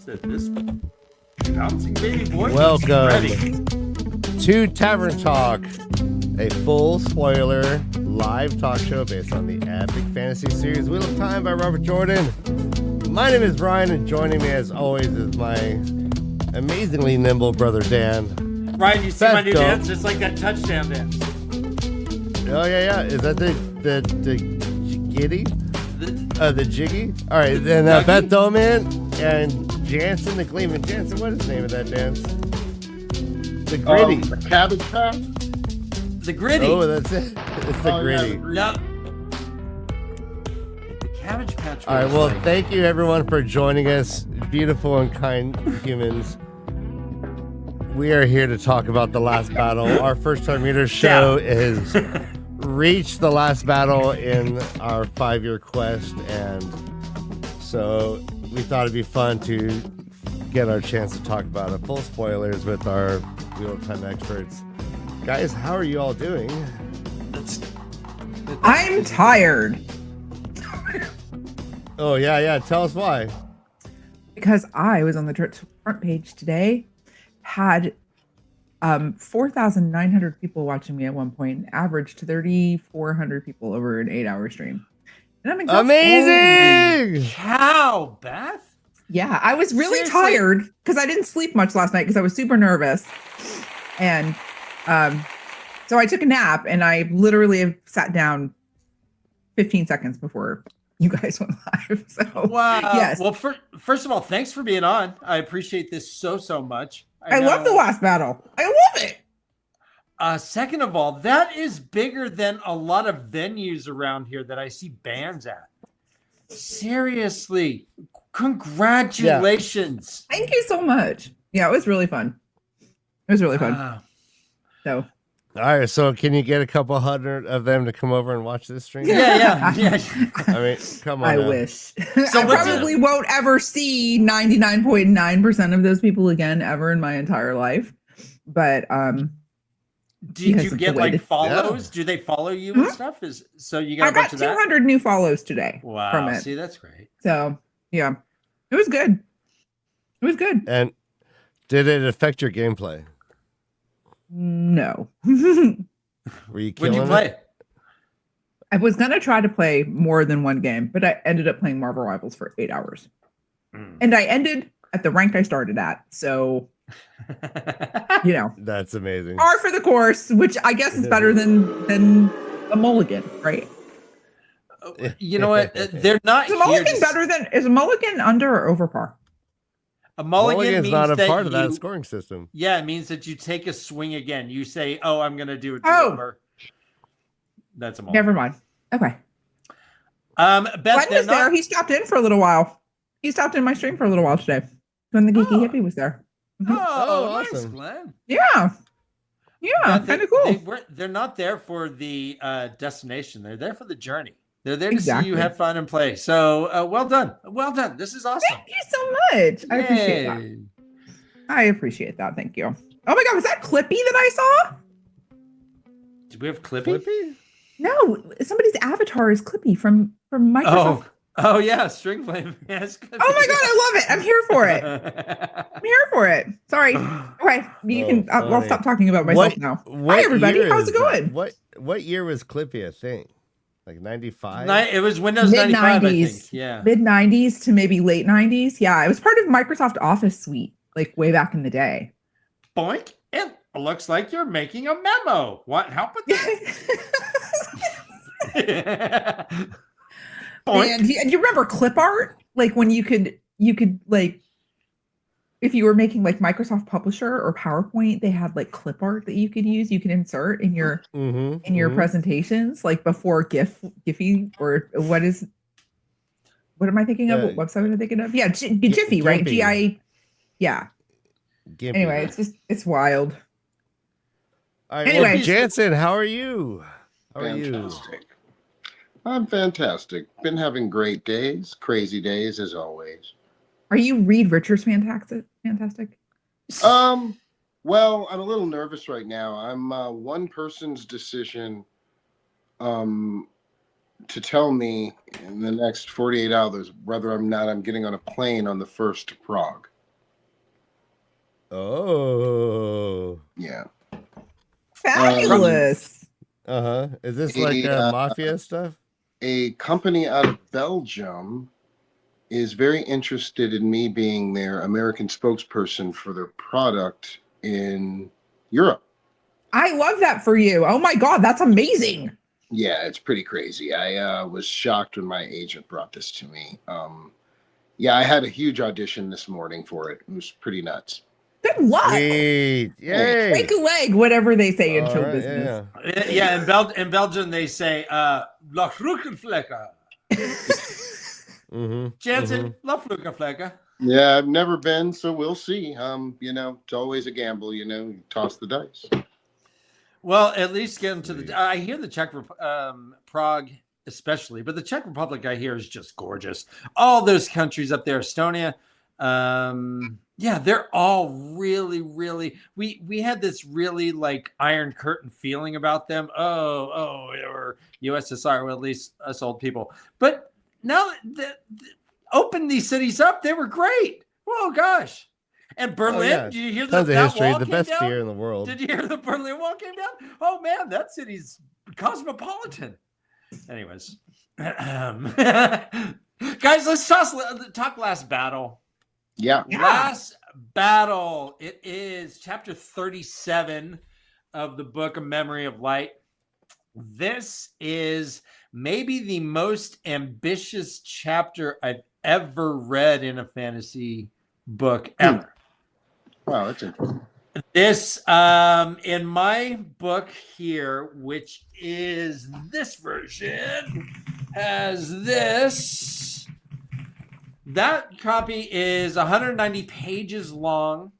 Said this bouncing baby boy. Welcome to Tavern Talk, a full spoiler live talk show based on the epic fantasy series Wheel of Time by Robert Jordan. My name is Brian, and joining me as always is my amazingly nimble brother Dan. Ryan, you see my new dance? Just like that touchdown dance. Oh yeah. Is that the giddy? The jiggy? All right, then Beth Doman and Jansen the Gleeman. Jansen, what is the name of that dance? The gritty. The cabbage patch? The gritty. Oh, that's it. It's the gritty. No. The Cabbage Patch. All right, well, thank you everyone for joining us, beautiful and kind humans. We are here to talk about the last battle. Our first time reader show has reached the last battle in our 5-year quest, and so we thought it'd be fun to get our chance to talk about it. Full spoilers with our Wheel of Time experts. Guys, how are you all doing? I'm tired. Oh, yeah. Tell us why. Because I was on the front page today, had 4,900 people watching me at one point, and averaged 3,400 people over an 8-hour stream. And I'm exhausted. Amazing! Cow, Beth? Yeah, I was really Seriously? tired because I didn't sleep much last night because I was super nervous. And so I took a nap, and I literally sat down 15 seconds before you guys went live. So Wow. yes. Well, first of all, thanks for being on. I appreciate this so much. I love the last battle. I love it. Second of all, that is bigger than a lot of venues around here that I see bands at. Seriously, congratulations. Thank you so much. Yeah, it was really fun. It was really fun. So, All right, so can you get a couple hundred of them to come over and watch this stream? Yeah. I mean, come on. I now. wish. So I probably won't ever see 99.9% of those people again ever in my entire life. But did you get like follows? Yeah. Do they follow you and stuff? So you got I a bunch got of that? 200 new follows today. Wow. From it. See, that's great. So, yeah. It was good. It was good. And did it affect your gameplay? No. Were you When killing you play it? it? I was going to try to play more than one game, but I ended up playing Marvel Rivals for 8 hours. And I ended at the rank I started at. So, you know, That's amazing. par for the course, which I guess is better than a mulligan, right? You know what? They're not Is a mulligan better than, is a mulligan under or over par? A mulligan Mulligan's means not a that part of that scoring system. Yeah, it means that you take a swing again. You say, "Oh, I'm going to do a Oh. That's a mulligan. Never mind. Okay. Beth, Glenn was there. He stopped in for a little while. He stopped in my stream for a little while today when the geeky hippie was there. Mhm. Oh, Oh, nice, awesome. Glenn. Yeah, Beth, kind of cool. They're not there for the destination. They're there for the journey. They're there to see Exactly. you have fun and play. So well done. Well done. This is awesome. Thank you so much. I appreciate that. Yay. I appreciate that. Thank you. Oh my God, was that Clippy that I saw? Do we have Clippy? Flippy? No, somebody's avatar is Clippy from Microsoft. Oh yeah, String Flame. Yes, Clippy. Oh my God, I love it. I'm here for it. I'm here for it. Sorry. Okay, you can. I'll funny. stop talking about myself now. What Hi everybody. year How's is it going? that? What year was Clippy? I think like 95. It was Windows 95, I think. Yeah. Mid 90s to maybe late 90s. Yeah, it was part of Microsoft Office Suite, like way back in the day. Boink. It looks like you're making a memo. What? Help with that? Boink. And you remember clip art? Like when you could like, if you were making like Microsoft Publisher or PowerPoint, they had like clip art that you could use. You could insert in your presentations, like before Giphy or what am I thinking of? What website am I thinking of? Yeah, Jiffy, right? GI. Yeah. Gimpy. Anyway, it's wild. All right, Anyway. well, Jansen, how are you? How are you? Fantastic. I'm fantastic. Been having great days, crazy days as always. Are you Reed Richards fantastic? Well, I'm a little nervous right now. I'm one person's decision to tell me in the next 48 hours whether I'm getting on a plane on the first to Prague. Oh. Yeah. Fabulous. Is this like mafia stuff? A company out of Belgium is very interested in me being their American spokesperson for their product in Europe. I love that for you. Oh my God, that's amazing. Yeah, it's pretty crazy. I was shocked when my agent brought this to me. Yeah, I had a huge audition this morning for it. It was pretty nuts. Good luck. Sweet. Yay. Break a leg, whatever they say in All show right, business. Yeah, in Belgium they say La Vruchenflecker. Jansen, La Vruchenflecker. Yeah, I've never been, so we'll see. It's always a gamble, you toss the dice. Well, at least get into the. I hear the Czech Prague especially, but the Czech Republic I hear is just gorgeous. All those countries up there, Estonia, yeah, they're all really, really. We had this really like Iron Curtain feeling about them. Or USSR, well, at least us old people. But now open these cities up, they were great. Oh gosh. And Berlin, did you hear tons of that history? wall The came best down? beer in the world. Did you hear the Berlin Wall came down? Oh man, that city's cosmopolitan. Anyways, guys, let's talk last battle. Yeah. Last battle. It is chapter 37 of the Book of Memory of Light. This is maybe the most ambitious chapter I've ever read in a fantasy book ever. Wow, that's interesting. This, in my book here, which is this version, has this. That copy is 190 pages long.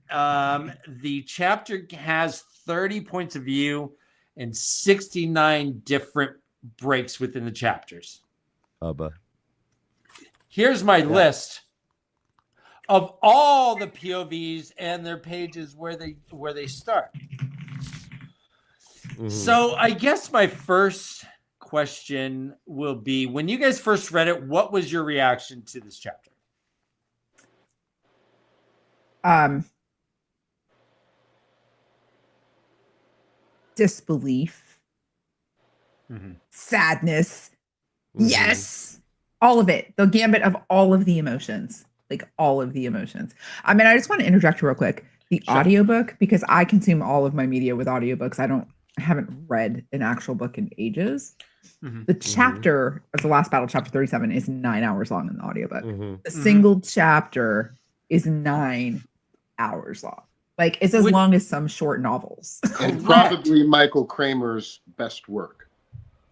The chapter has 30 points of view and 69 different breaks within the chapters. Here's my list of all the POVs and their pages where they start. So I guess my first question will be, when you guys first read it, what was your reaction to this chapter? Disbelief, sadness, yes, all of it. The gambit of all of the emotions. Like all of the emotions. I mean, I just want to interject real quick. The audiobook, because I consume all of my media with audiobooks. I haven't read an actual book in ages. The chapter of the last battle, chapter 37, is 9 hours long in the audiobook. A single chapter is 9 hours long. Like it's as long as some short novels. And probably Michael Kramer's best work.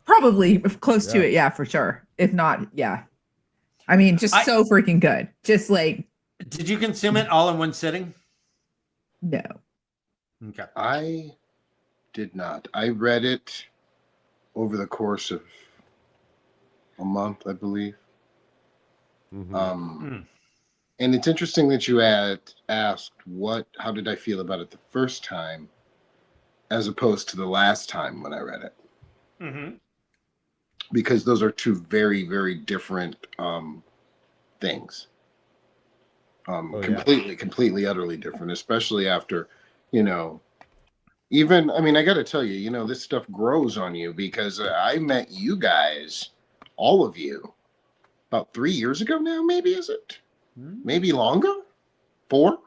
Probably close to it, yeah, for sure. If not, yeah. I mean, just so freaking good. Just like. Did you consume it all in one sitting? No. Okay. I did not. I read it over the course of a month, I believe. And it's interesting that you asked how did I feel about it the first time, as opposed to the last time when I read it. Because those are two very, very different things. Completely, utterly different, especially after, even, I mean, I got to tell you, this stuff grows on you because I met you guys, all of you, about 3 years ago now, maybe, is it? Maybe longer? 4?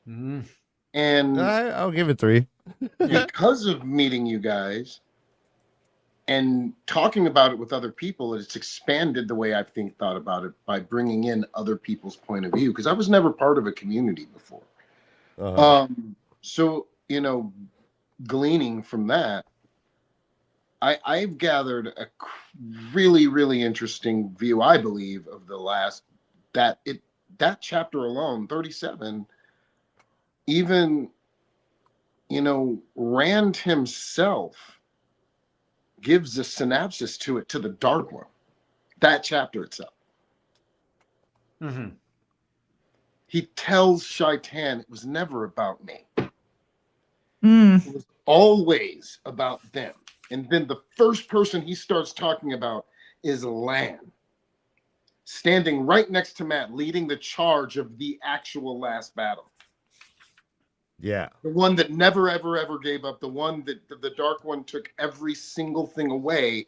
And I'll give it 3. Because of meeting you guys, and talking about it with other people, it's expanded the way I've thought about it by bringing in other people's point of view, because I was never part of a community before. So, gleaning from that, I've gathered a really, really interesting view, I believe, of the last, that chapter alone, 37, even, Rand himself gives a synopsis to it, to the Dark One, that chapter itself. He tells Shaitan it was never about me. It was always about them. And then the first person he starts talking about is Lan, standing right next to Matt, leading the charge of the actual last battle. Yeah. The one that never, ever, ever gave up. The one that the Dark One took every single thing away,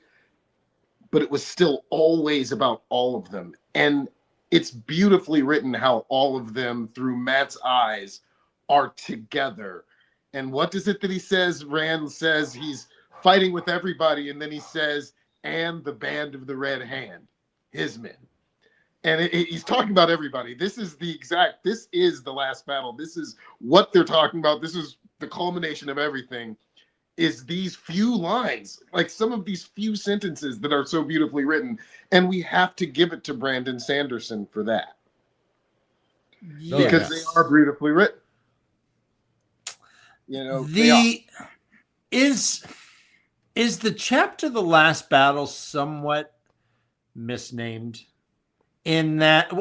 but it was still always about all of them. And it's beautifully written how all of them, through Matt's eyes, are together. And what is it that he says? Rand says he's fighting with everybody, and then he says, and the band of the Red Hand, his men. And he's talking about everybody. This is the last battle. This is what they're talking about. This is the culmination of everything, is these few lines, like some of these few sentences that are so beautifully written. And we have to give it to Brandon Sanderson for that. Because they are beautifully written. You know, is the chapter The Last Battle somewhat misnamed? In that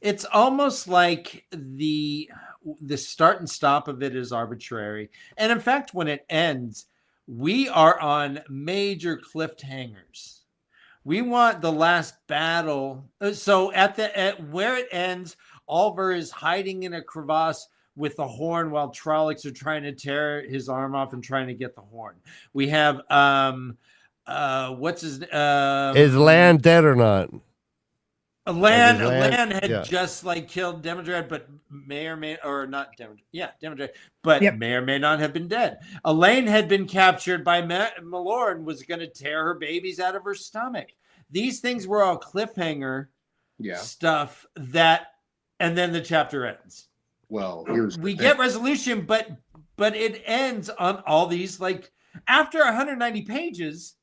it's almost like the start and stop of it is arbitrary. And in fact, when it ends, we are on major cliffhangers. We want the last battle. So at where it ends, Oliver is hiding in a crevasse with the horn while Trollocs are trying to tear his arm off and trying to get the horn. We have what's his is Lan dead or not? Lan had just like killed Demodred, but may or may not Demodred. Yeah, Demodred, but may or may not have been dead. Elaine had been captured by Malor and was going to tear her babies out of her stomach. These things were all cliffhanger stuff and then the chapter ends. Well, we get resolution, but it ends on all these, like, after 190 pages,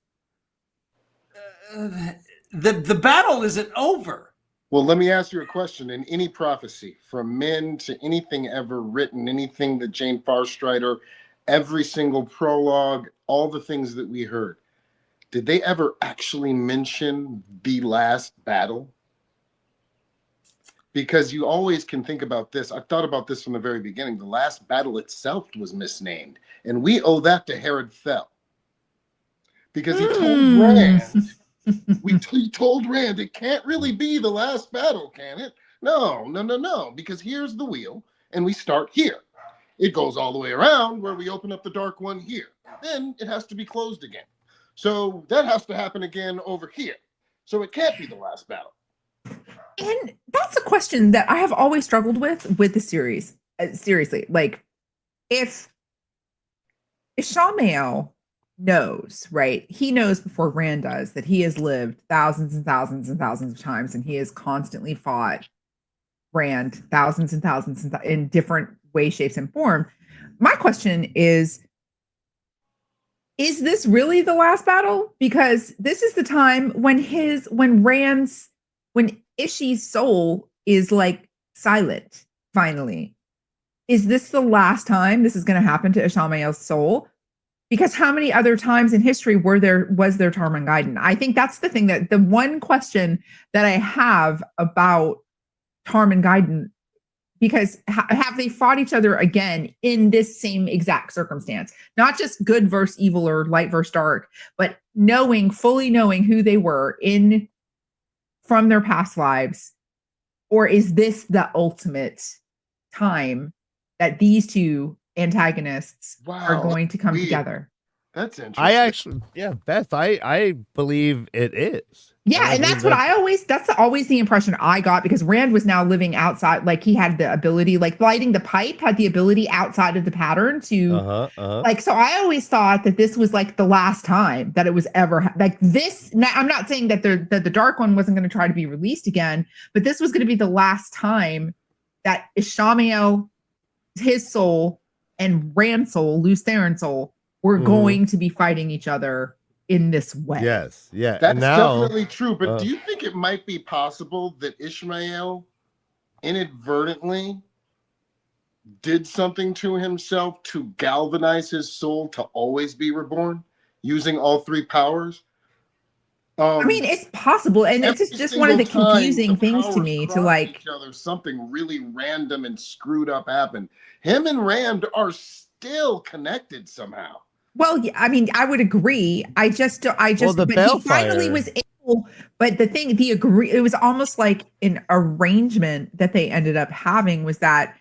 the battle isn't over. Well, let me ask you a question. In any prophecy, from men to anything ever written, anything that Jane Farstrider, every single prologue, all the things that we heard, did they ever actually mention the last battle? Because you always can think about this. I've thought about this from the very beginning. The last battle itself was misnamed. And we owe that to Herod Fell. Because he told Rand, he told Rand, it can't really be the last battle, can it? No. Because here's the wheel, and we start here. It goes all the way around where we open up the Dark One here. Then it has to be closed again. So that has to happen again over here. So it can't be the last battle. And that's a question that I have always struggled with the series. Seriously, like, if Ishamael knows, right? He knows before Rand does that he has lived thousands and thousands and thousands of times, and he has constantly fought Rand thousands and thousands in different ways, shapes, and form. My question is this really the last battle? Because this is the time when Ishi's soul is like silent, finally. Is this the last time this is going to happen to Ishamael's soul? Because how many other times in history was there Tarmangaiden? I think that's the thing, that the one question that I have about Tarmangaiden, because have they fought each other again in this same exact circumstance? Not just good versus evil or light versus dark, but fully knowing who they were from their past lives. Or is this the ultimate time that these two antagonists are going to come together? That's interesting. Beth, I believe it is. Yeah, and that's always the impression I got, because Rand was now living outside, like he had the ability, like lighting the pipe had the ability outside of the pattern to like, so I always thought that this was like the last time that it was ever like this. Now, I'm not saying that the Dark One wasn't going to try to be released again, but this was going to be the last time that Ishamael, his soul, and Rand's soul, Lews Theron's soul, were going to be fighting each other in this way. Yes, yeah. That's definitely true. But do you think it might be possible that Ishamael inadvertently did something to himself to galvanize his soul to always be reborn using all three powers? I mean, it's possible, and it's just one of the confusing things to me. To like, each other, something really random and screwed up happened. Him and Rand are still connected somehow. Well, yeah, I mean, I would agree. But he finally was able. But it was almost like an arrangement that they ended up having, was that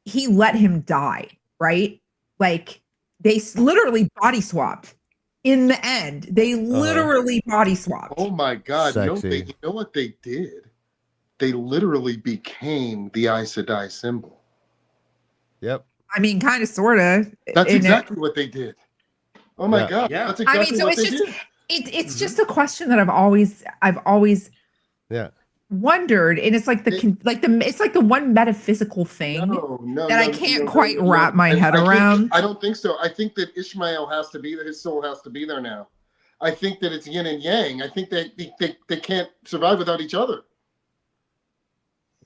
he let him die, right? Like they literally body swapped. In the end, they literally body swapped. Oh my God! Sexy. You know what they did? They literally became the Aes Sedai symbol. Yep. I mean, kind of, sort of. That's exactly what they did. Oh my God! Yeah. That's exactly what they did. It's just a question that I've always Yeah. wondered, and it's like it's like the one metaphysical thing that I can't quite wrap my head around. I don't think so. I think that Ishmael has to be there. His soul has to be there now. I think that it's yin and yang. I think that they can't survive without each other.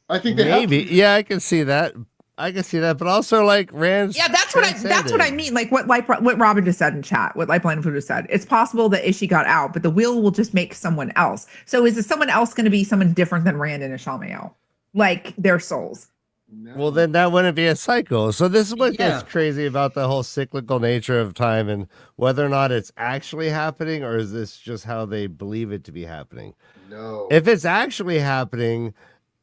I think they maybe. have to. Yeah, I can see that. But also like Rand's. Yeah, that's what I mean. Like what Robin just said in chat, what Light Blind Food just said. It's possible that Ishi got out, but the wheel will just make someone else. So is it someone else going to be someone different than Rand and Ishamael? Like their souls? No. Well, then that wouldn't be a cycle. So this is what gets crazy about the whole cyclical nature of time and whether or not it's actually happening, or is this just how they believe it to be happening? No. If it's actually happening,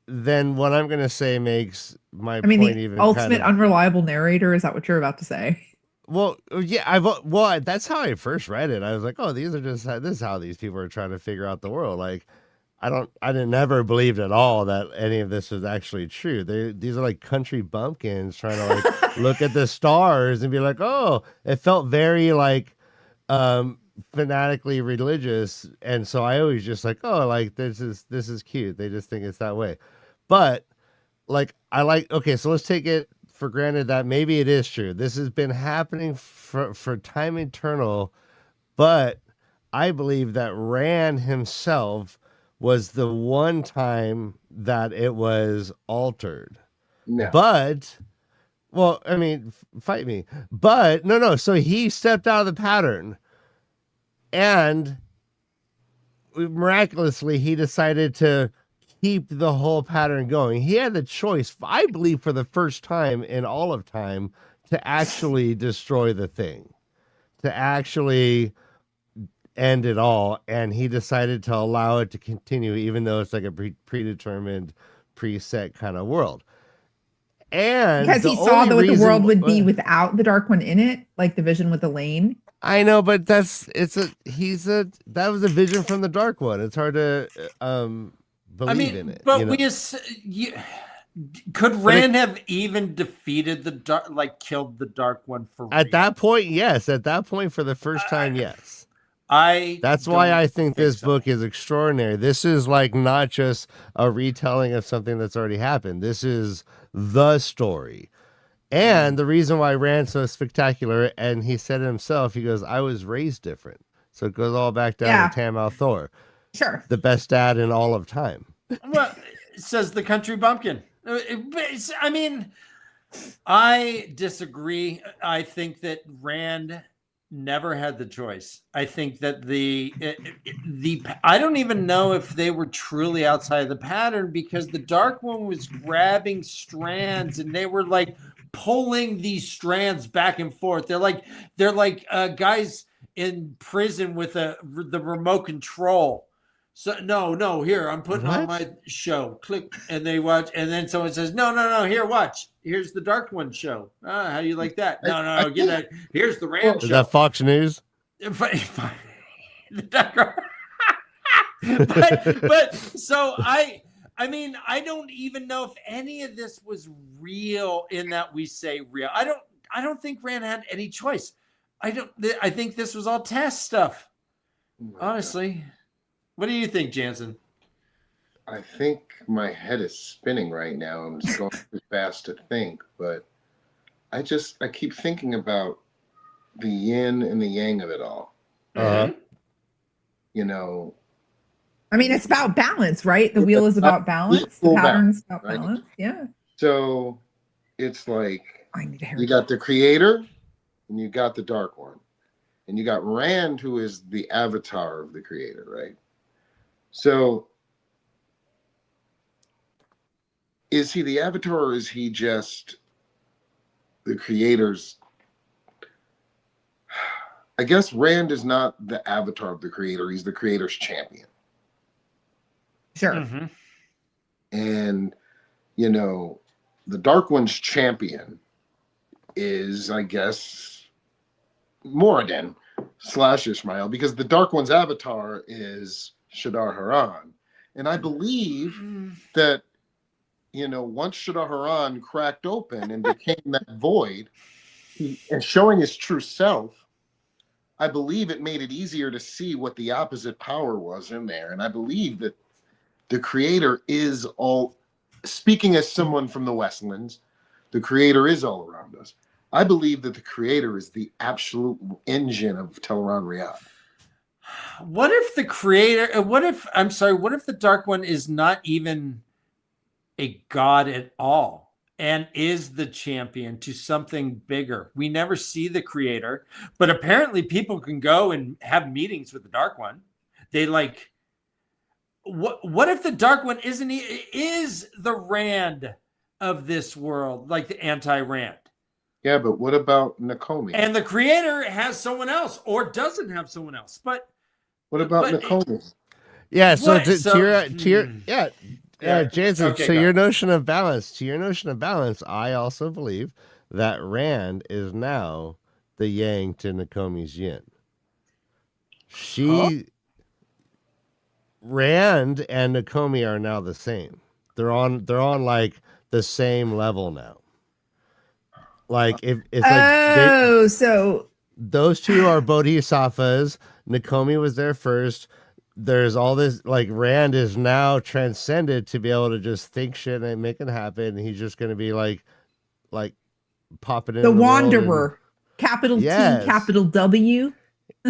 then what I'm going to say makes my point the even ultimate unreliable narrator. Is that what you're about to say? Well, yeah, that's how I first read it. I was like, oh, this is how these people are trying to figure out the world. Like, I never believed at all that any of this was actually true. These are like country bumpkins trying to like look at the stars and be like, oh, it felt very like fanatically religious. And so I always just like, oh, like this is cute. They just think it's that way. But like, okay, so let's take it for granted that maybe it is true. This has been happening for time eternal, but I believe that Rand himself was the one time that it was altered. No. But, well, I mean, fight me. But, no. So he stepped out of the pattern. And miraculously, he decided to keep the whole pattern going. He had the choice, I believe, for the first time in all of time, to actually destroy the thing, to actually end it all. And he decided to allow it to continue, even though it's like a predetermined, preset kind of world. And because he saw what the world would be without the Dark One in it, like the vision with Elaine. I know, but that was a vision from the Dark One. It's hard to believe in it. But could Rand have even defeated the dark, like killed the Dark One for at real? that point? Yes, at that point for the first time, yes. That's why I think this book is extraordinary. This is like not just a retelling of something that's already happened. This is the story. And the reason why Rand's so spectacular, and he said it himself, he goes, I was raised different. So it goes all back down to Tam Thor. Sure. The best dad in all of time. Well, says the country bumpkin. I mean, I disagree. I think that Rand never had the choice. I think that I don't even know if they were truly outside the pattern, because the Dark One was grabbing strands and they were like pulling these strands back and forth. They're like guys in prison with the remote control. So no, here I'm putting on my show. Click, and they watch, and then someone says, no, here, watch. Here's the Dark One show. How do you like that? No, get that. Here's the Rand show. Is that Fox News? The Dark but so I mean, I don't even know if any of this was real, in that we say real. I don't think Rand had any choice. I think this was all test stuff. Honestly. What do you think, Jansen? I think my head is spinning right now. I'm just going too fast to think, but I keep thinking about the yin and the yang of it all. You know, I mean, it's about balance, right? The wheel is about balance. The pattern's about balance. Yeah. So it's like you got the creator and you got the Dark One. And you got Rand, who is the avatar of the creator, right? So is he the avatar, or is he just the creator's? I guess Rand is not the avatar of the creator. He's the creator's champion. Sure. Mm-hmm. And, you know, the Dark One's champion is, I guess, Moradin / Ishmael, because the Dark One's avatar is Shadar Haran. And I believe that, once Shadar Haran cracked open and became that void, and showing his true self, I believe it made it easier to see what the opposite power was in there. And I believe that the creator is all, speaking as someone from the Westlands, the creator is all around us. I believe that the creator is the absolute engine of Teleron Riyadh. What if the Dark One is not even a god at all and is the champion to something bigger? We never see the creator, but apparently people can go and have meetings with the Dark One. They what if the Dark One is the Rand of this world, like the anti-Rand? Yeah, but what about Nakomi? And the creator has someone else or doesn't have someone else. But what about Nakomi? Yeah, so What? Jason, Okay, to go. your notion of balance, I also believe that Rand is now the yang to Nakomi's yin. Rand and Nakomi are now the same. They're on like the same level now. Like if it's so those two are bodhisattvas. Nakomi was there first. There's all this, like, Rand is now transcended to be able to just think shit and make it happen. He's just going to be like popping in the Wanderer, capital Yes. T, capital W.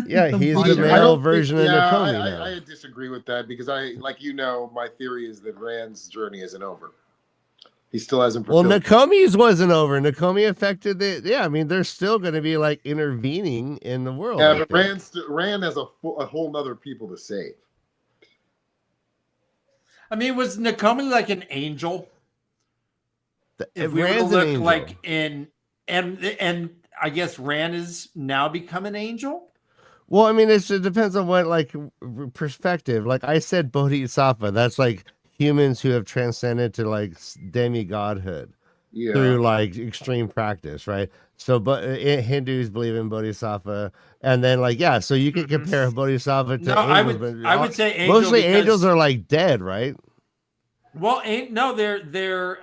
Yeah, The he's the Wanderer. male version of Nakomi now. I disagree with that because my theory is that Rand's journey isn't over. He still hasn't Well, fulfilled. Nakomi's wasn't over. Nakomi affected they're still going to be like intervening in the world. Yeah, but Rand has a whole nother people to save. I mean, was Nakomi like an angel? If we were to Rand's an look angel. like and I guess Rand is now become an angel. Well, I mean, it depends on what perspective. Like I said, bodhisattva. That's like humans who have transcended to like demigodhood through like extreme practice, right? So, but Hindus believe in bodhisattva, and then so you can compare bodhisattva to angels. I would say angel mostly because, angels are like dead, right? Well, they're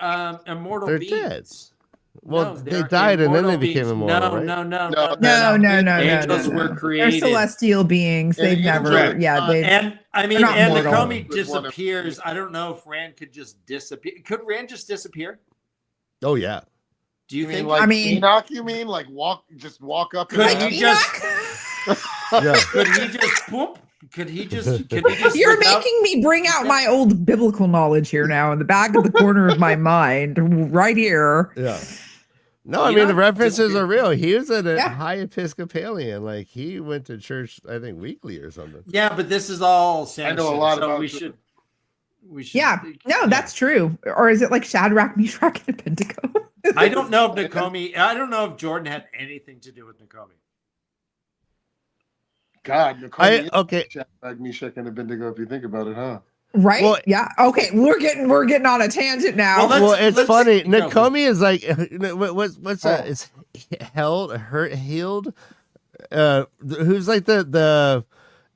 immortal They're beings. dead. Well, No, they they're died and then they immortal became beings. immortal, right? No. Angels were created. They're celestial beings. And They've angels never, are- And I mean, They're not and mortal. Nakomi disappears. I don't know if Rand could just disappear. Could Rand just disappear? Oh yeah. Do you You mean think? like I mean- Enoch? You mean like walk up? Could and he down? just? Yeah. Could he just? Whoop? Could he just? You're without- making me bring out my old biblical knowledge here now in the back of the corner of my mind, right here. Yeah. No, I mean, the Enoch references disappeared. are real. He was a Yeah. high Episcopalian. Like, he went to church, I think, weekly or something. Yeah, but this is all Sanderson. I know a lot so about we it. should. Yeah, no, that's true. Or is it like Shadrach, Meshach, and Abednego? I don't know if Nakomi. I don't know if Jordan had anything to do with Nakomi. God, Nakomi Okay. Shadrach, Meshach, and Abednego. If you think about it, huh? Right? Well- Yeah. Okay. We're getting on a tangent now. Well, Well, it's let's- funny. go. Nakomi is like, what's that? Oh. It's healed. Who's like the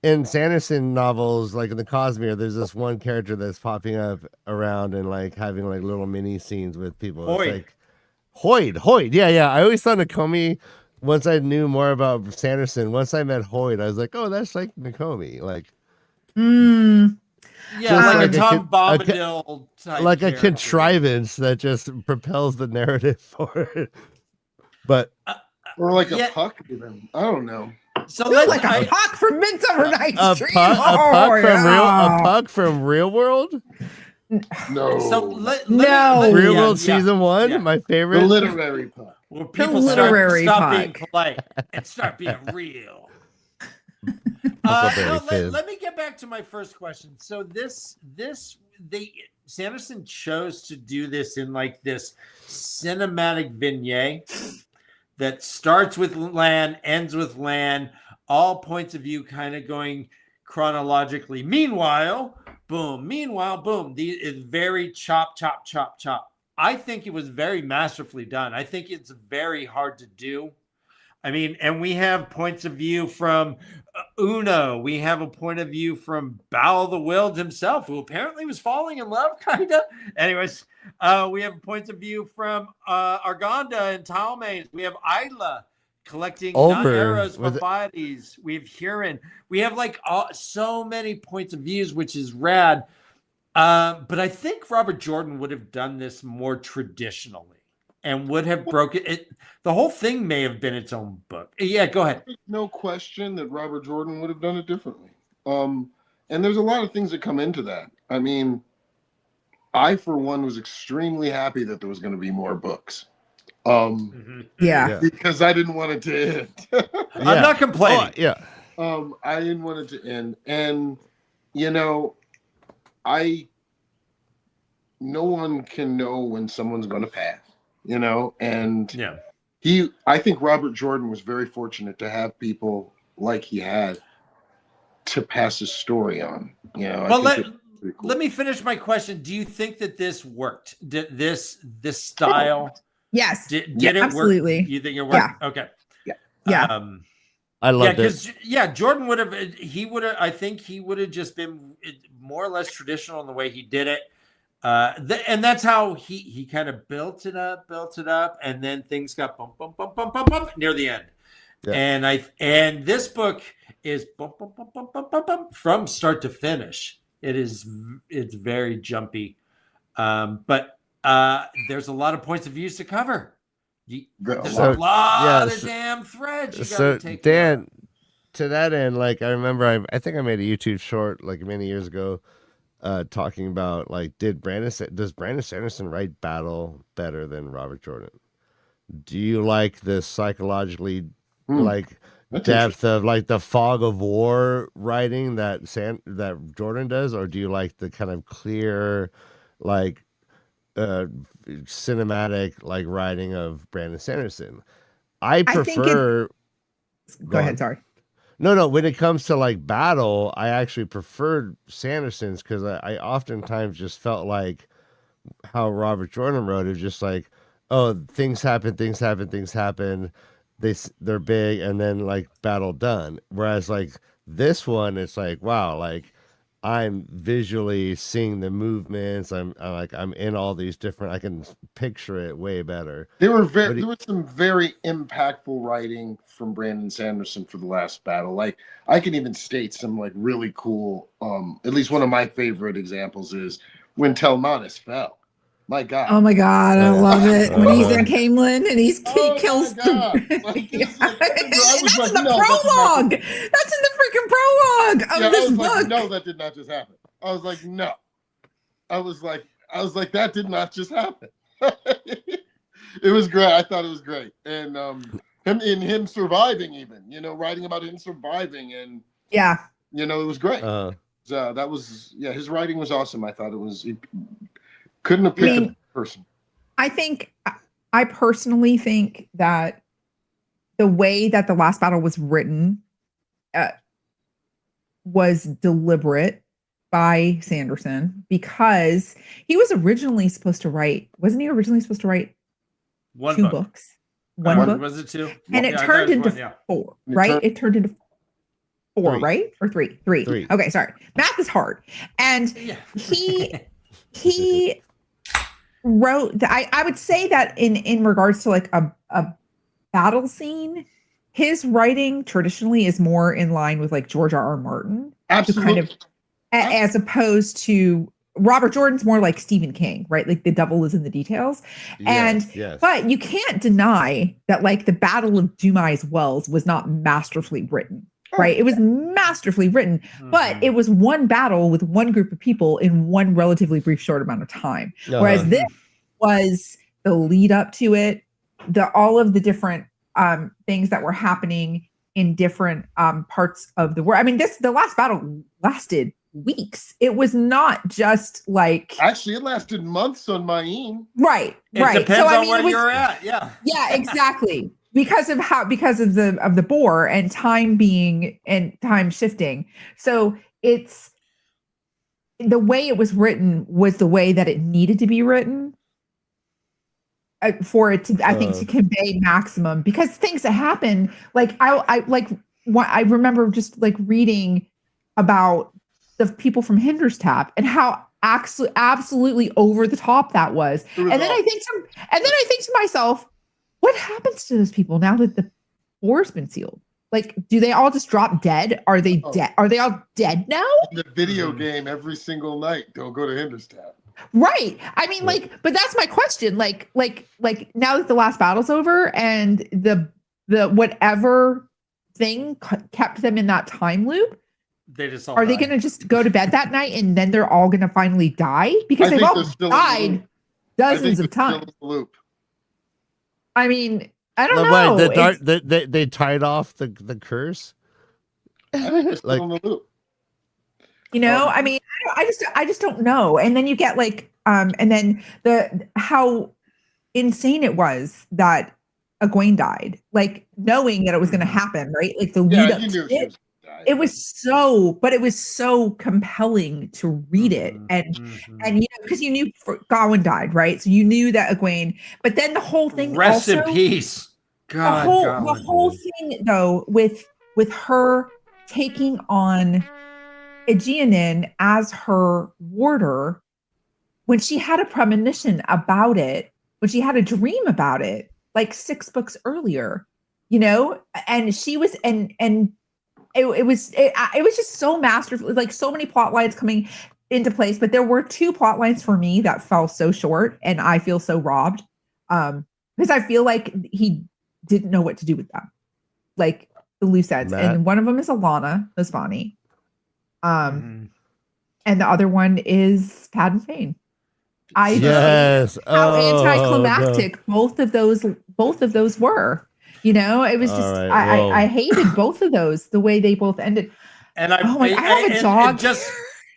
in Sanderson novels, like in the Cosmere, there's this one character that's popping up around and like having like little mini scenes with people. Hoyd. It's like Hoyd. Yeah. I always thought Nakomi. Once I knew more about Sanderson, once I met Hoyd, I was like, oh, that's like Nakomi, like. Yeah, Just like like a a Tom con- Bombadil type like a character. contrivance that just propels the narrative forward. But Or like Yeah. a puck, even. I don't know. So No, let's like a puck from Midsummer Night's Dream. a puck from Real World, No. So let No. me, Real yeah, World yeah. season 1, yeah. my The favorite. literary puck. Where people literary stop being puck. polite and start being real. Huckleberry Finn. Let me get back to my first question. So Sanderson chose to do this in like this cinematic vignette that starts with land, ends with land, all points of view kind of going chronologically. Meanwhile, boom. The is very chop. I think it was very masterfully done. I think it's very hard to do. I mean, and we have points of view from Uno. We have a point of view from Bal the Willed himself, who apparently was falling in love, kind of. Anyways, we have points of view from Arganda and Talmain. We have Isla collecting not arrows but bodies. We have Huron. We have like so many points of views, which is rad. But I think Robert Jordan would have done this more traditionally and would have broken it. The whole thing may have been its own book. Yeah, go ahead. No question that Robert Jordan would have done it differently. And there's a lot of things that come into that. I mean, I, for one, was extremely happy that there was going to be more books. Because I didn't want it to end. I'm not complaining. I didn't want it to end. And, no one can know when someone's going to pass, and I think Robert Jordan was very fortunate to have people like he had to pass his story on, Well, let me finish my question. Do you think that this worked? Did this style? Yes. Did it absolutely. work? You think it worked? Yeah. Okay. Yeah. I loved it. Jordan would have. I think he would have just been more or less traditional in the way he did it. And that's how he kind of built it up, and then things got bump near the end. Yeah. And this book is bump from start to finish. It's very jumpy, but there's a lot of points of views to cover. There's a lot of damn threads. You gotta take Dan, to that end, like I remember, I think I made a YouTube short like many years ago. Talking about like, does Brandon Sanderson write battle better than Robert Jordan? Do you like the psychologically like depth of like the fog of war writing that Jordan does, or do you like the kind of clear like cinematic like writing of Brandon Sanderson? I prefer. Go ahead. Sorry. No. When it comes to like battle, I actually preferred Sanderson's because I oftentimes just felt like how Robert Jordan wrote it, just like, oh, things happen, they're big, and then like battle done. Whereas like this one, it's like, wow, like I'm visually seeing the movements. I'm in all these different. I can picture it way better. There was some very impactful writing from Brandon Sanderson for the last battle. Like I can even state some like really cool. At least one of my favorite examples is when Telmanis fell. My God! Oh my God! I love it when he's in Camelin and he kills. That's in the prologue. That's in the freaking prologue of this book. Like, no, that did not just happen. I was like, no. I was like, that did not just happen. It was great. I thought it was great, and him surviving, even writing about him surviving, and it was great. So that was his writing was awesome. I thought it was. Couldn't have picked a person. I personally think that the way that the last battle was written was deliberate by Sanderson, because he was originally supposed to write. Wasn't he originally supposed to write two books? One book? Was it two? And it turned into four, right? It turned into four, right? Or three? Three. Okay, sorry. Math is hard. And he wrote I would say that in regards to like a battle scene, his writing traditionally is more in line with like George R.R. Martin. Absolutely. Kind of, as opposed to Robert Jordan's more like Stephen King, right? Like the devil is in the details. But you can't deny that like the Battle of Dumais Wells was not masterfully written. Right. It was masterfully written, but it was one battle with one group of people in one relatively brief, short amount of time. Whereas this was the lead up to it, all of the different things that were happening in different parts of the world. I mean, the last battle lasted weeks. It was not just like. Actually, it lasted months on Mayim. Right. It depends on where you're at. Yeah. Yeah, exactly. Because of the bore and time shifting. So it's the way it was written was the way that it needed to be written. for it to, I think, to convey maximum, because things that happen, like I remember just like reading about the people from Hinderstap and how absolutely over the top that was. And then I think to myself, what happens to those people now that the door's been sealed? Like, do they all just drop dead? Are they dead? Are they all dead now? In the video game every single night, don't go to Hinderstap. Right. I mean, like, but that's my question. Like now that the last battle's over and the whatever thing kept them in that time loop, they just are they going to just go to bed that night and then they're all going to finally die? Because they've all died dozens of times. Loop. I mean, I don't know. They tied off the curse. Like, on the loop. You know, I mean, I just don't know. And then you get like, and then how insane it was that Egwene died, like knowing that it was going to happen, right? Like the lead up to it. It was so compelling to read it, and you know, because you knew Gawain died, right? So you knew that Egwene, but then the whole thing. Rest in peace. God, the whole thing though, with her taking on Aegeanin as her warder, when she had a premonition about it, when she had a dream about it, like 6 books earlier, you know, and she was and it was just so masterful, like so many plot lines coming into place. But there were 2 plot lines for me that fell so short, and I feel so robbed because I feel like he didn't know what to do with them, like the loose ends. And one of them is Alana Osvani. And the other one is Padden Fane. How anticlimactic both of those were. You know, it was just I hated both of those, the way they both ended. And I have a dog.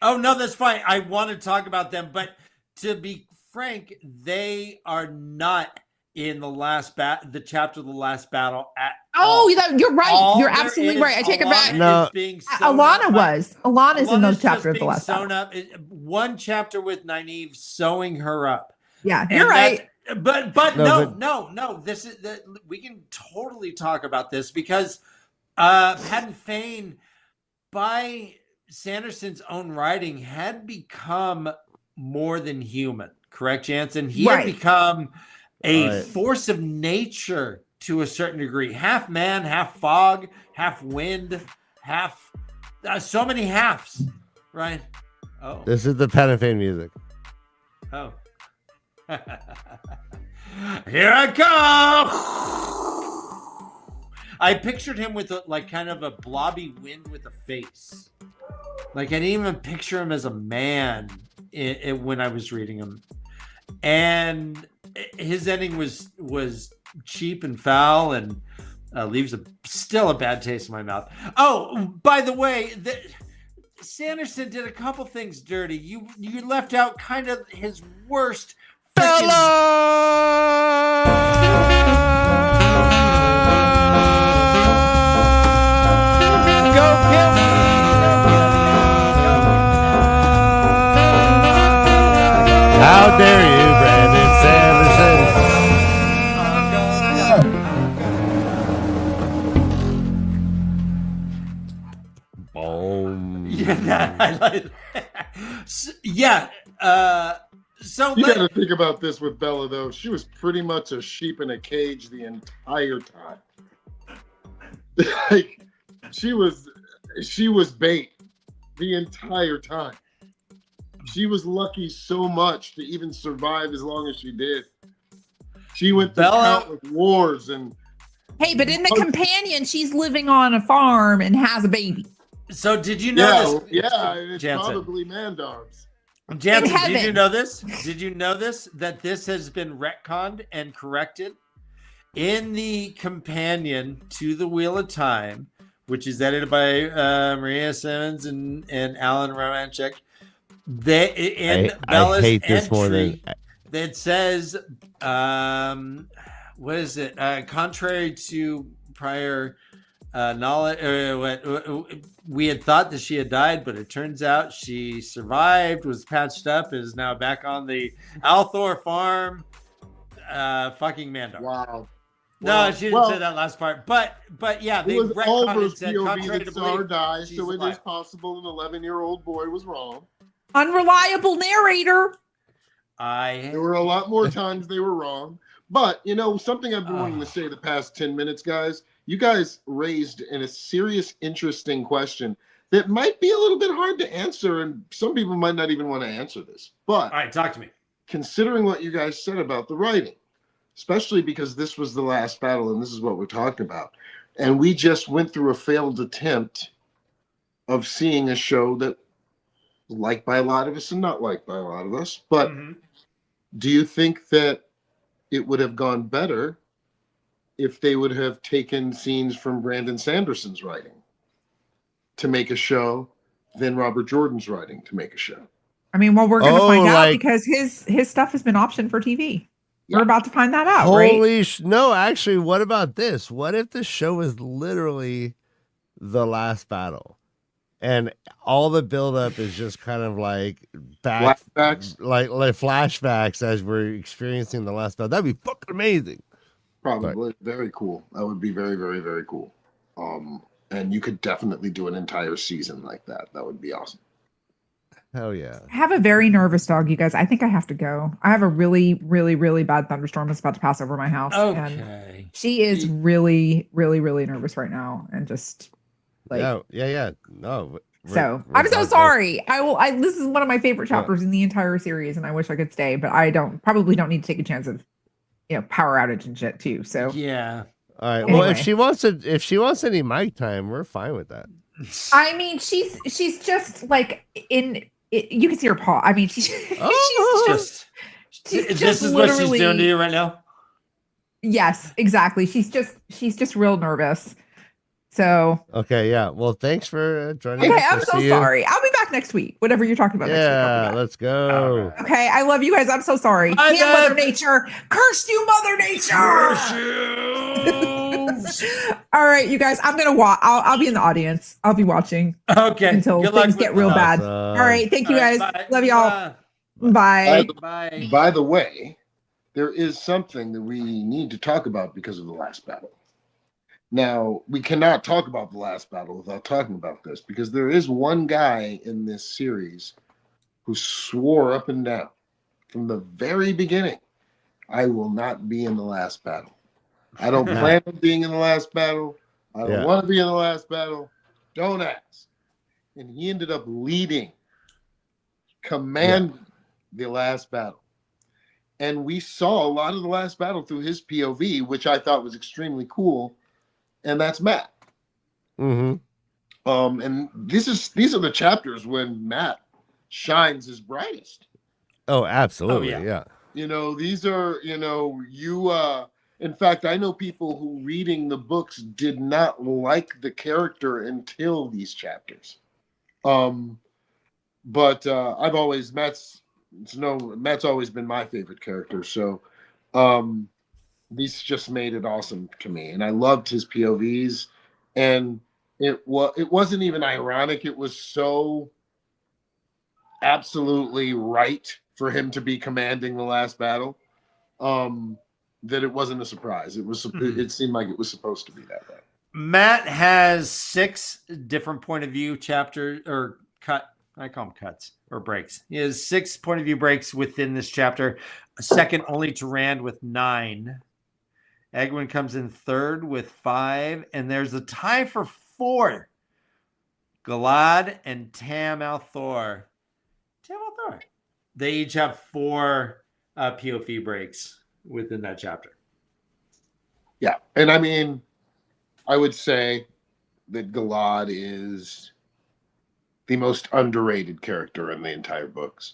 Oh no, that's fine. I want to talk about them, but to be frank, they are not in the chapter of the last battle at all. You're right. You're absolutely right. I take it back. No, Alana's in the chapter of the last battle. Up. One chapter with Nynaeve sewing her up. Yeah, you're right. But no. This is we can totally talk about this because Padden Fane, by Sanderson's own writing, had become more than human. Correct, Jansen? He had become a force of nature to a certain degree. Half man, half fog, half wind, half so many halves, right? Oh, this is the Padden Fane music. Oh. Here I go. I pictured him with kind of a blobby wind with a face. Like I didn't even picture him as a man when I was reading him. And his ending was cheap and foul and leaves still a bad taste in my mouth. Oh, by the way, Sanderson did a couple things dirty. You left out kind of his worst. Bella! Go kill me! How dare you, Brandon Sanderson? Boom. Yeah, I like that. So you got to think about this with Bella, though. She was pretty much a sheep in a cage the entire time. Like she was bait the entire time. She was lucky so much to even survive as long as she did. She went through countless wars and. Hey, but in the companion, she's living on a farm and has a baby. So did you know this? Yeah, it's probably Mandar's. Jansen, did you know this? Did you know this? That this has been retconned and corrected in the companion to the Wheel of Time, which is edited by Maria Simmons and Alan Romanchek. Bella's hate this entry, more than that says, what is it? Contrary to prior knowledge, we had thought that she had died, but it turns out she survived, was patched up, is now back on the Althor farm. fucking Mandar. Wow. No, she didn't say that last part. But yeah, they it was Oliver's said, POV contrary that to saw her belief, die, she's so it alive. is possible an 11-year-old boy was wrong. Unreliable narrator. There were a lot more times they were wrong. But, something I've been wanting to say the past 10 minutes, guys. You guys raised a serious, interesting question that might be a little bit hard to answer, and some people might not even want to answer this. But all right, talk to me. Considering what you guys said about the writing, especially because this was the last battle and this is what we're talking about, and we just went through a failed attempt of seeing a show that was liked by a lot of us and not liked by a lot of us. But do you think that it would have gone better if they would have taken scenes from Brandon Sanderson's writing to make a show than Robert Jordan's writing to make a show? I mean, well, we're going to find out because his stuff has been optioned for TV. Yeah. We're about to find that out, right? No, actually, what about this? What if the show is literally the last battle? And all the buildup is just kind of like flashbacks, like flashbacks as we're experiencing the last battle. That'd be fucking amazing. Probably very cool. That would be very, very, very cool. And you could definitely do an entire season like that. That would be awesome. Hell yeah. I have a very nervous dog, you guys. I think I have to go. I have a really, really, really bad thunderstorm that's about to pass over my house. Okay. And she is really, really, really nervous right now. And just like yeah. No. I'm so sorry. This is one of my favorite chapters in the entire series, and I wish I could stay, but I probably don't need to take a chance of power outage and shit too. So yeah. All right. Anyway. Well, if she wants any mic time, we're fine with that. I mean, she's just like you can see her paw. I mean, she's this is what she's doing to you right now. Yes, exactly. She's just real nervous. So okay, yeah. Well, thanks for joining us. Okay, I'm so sorry. I'll be back next week. Whatever you're talking about next week. Yeah, let's go. Okay, I love you guys. I'm so sorry. Damn Mother Nature. Curse you, Mother Nature. Curse you. All right, you guys. I'm gonna watch. I'll be in the audience. I'll be watching. Okay. Until things get real bad. All right. Thank you guys. Bye. Love y'all. Bye. Bye. By the way, there is something that we need to talk about because of the last battle. Now, we cannot talk about the last battle without talking about this, because there is one guy in this series who swore up and down from the very beginning, I will not be in the last battle. I don't plan on being in the last battle. I don't want to be in the last battle. Don't ask. And he ended up commanding the last battle. And we saw a lot of the last battle through his POV, which I thought was extremely cool. And that's Matt. Mm-hmm. And these are the chapters when Matt shines his brightest. Oh, absolutely. Yeah. These are, in fact, I know people who reading the books did not like the character until these chapters. But I've always, Matt's always been my favorite character. So, these just made it awesome to me, and I loved his POVs. And it wasn't even ironic; it was so absolutely right for him to be commanding the last battle that it wasn't a surprise. It was. It seemed like it was supposed to be that way. Matt has 6 different point of view chapters or cut. I call them cuts or breaks. He has 6 point of view breaks within this chapter, second only to Rand with 9. Egwin comes in third with 5, and there's a tie for 4. Galad and Tam Althor. They each have 4 POV breaks within that chapter. Yeah, and I mean, I would say that Galad is the most underrated character in the entire books.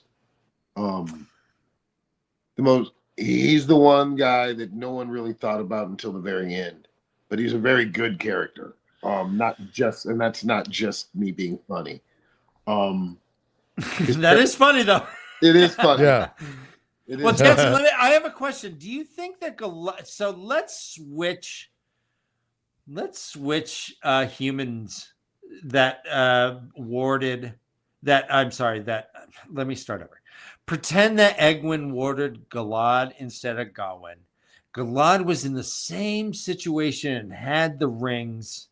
He's the one guy that no one really thought about until the very end, but he's a very good character. And that's not just me being funny. That is funny though. It is funny. Yeah. Well, Nancy, I have a question. Do you think that so let's switch humans that let me start over. Pretend that Egwene warded Galad instead of Gawain. Galad was in the same situation and had the rings.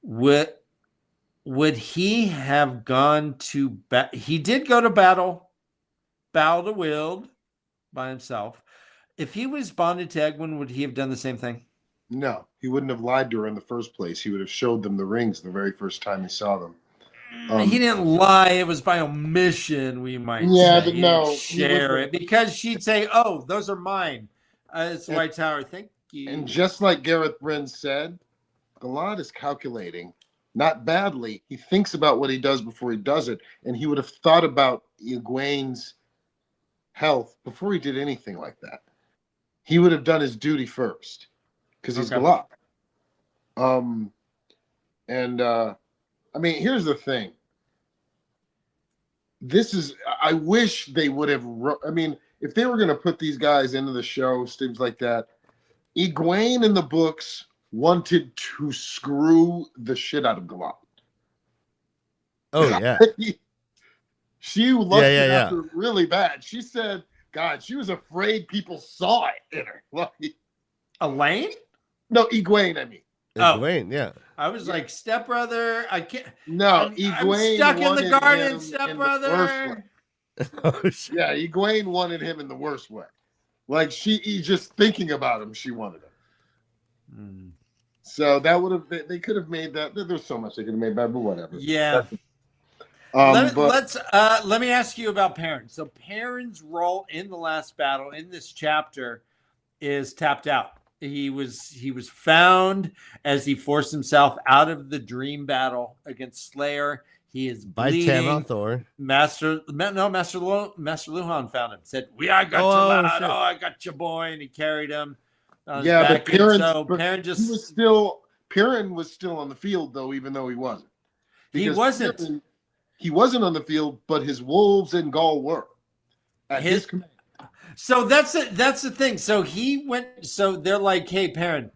Would he have gone to he did go to battle to Wild by himself. If he was bonded to Egwene, would he have done the same thing? No, he wouldn't have lied to her in the first place. He would have showed them the rings the very first time he saw them. He didn't lie. It was by omission, we might Yeah, say. but He no, didn't share it because she'd say, "Oh, those are mine." It's the White Tower. Thank you. And just like Gareth Bryn said, Galad is calculating, not badly. He thinks about what he does before he does it, and he would have thought about Egwene's health before he did anything like that. He would have done his duty first because he's Galad. I mean, here's the thing. I wish they would have, I mean, if they were going to put these guys into the show, things like that, Egwene in the books wanted to screw the shit out of Galad. Oh, yeah. She lusted after really bad. She said, God, she was afraid people saw it in her. Elaine? No, Egwene, I mean. Egwene, yeah. I was like, stepbrother. I can't. No, Egwene. I'm stuck in the garden, stepbrother. Yeah, Egwene wanted him in the worst way. Like just thinking about him, she wanted him. So that would have they could have made that. There's so much they could have made bad, but whatever. Yeah. Let me ask you about Perrin. So Perrin's role in the last battle in this chapter is tapped out. He was found as he forced himself out of the dream battle against Slayer. He is bleeding. By Tam Thor. Master Luhan found him. Said, I got you, I got you, boy, and he carried him. Yeah, but Perrin was still on the field though, even though he wasn't. He wasn't. He wasn't on the field, but his wolves and Gaul were at his command. So that's the thing. So he went. So they're like, "Hey, Perrin,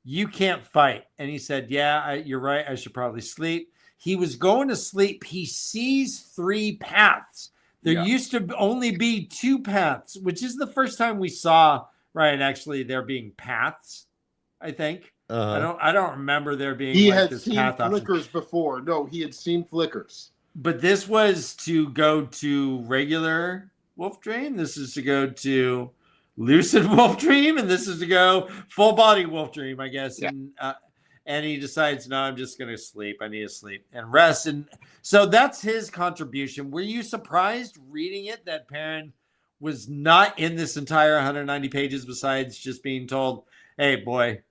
you can't fight," and he said, "Yeah, you're right. I should probably sleep." He was going to sleep. He sees 3 paths. There used to only be 2 paths, which is the first time we saw actually there being paths. I think. I don't remember there being. He had seen flickers before. No, he had seen flickers. But this was to go to regular Wolf Dream. This is to go to Lucid Wolf Dream, and this is to go full body Wolf Dream, I guess. Yeah. And he decides, no, I'm just going to sleep. I need to sleep and rest. And so that's his contribution. Were you surprised reading it that Perrin was not in this entire 190 pages besides just being told, hey, boy,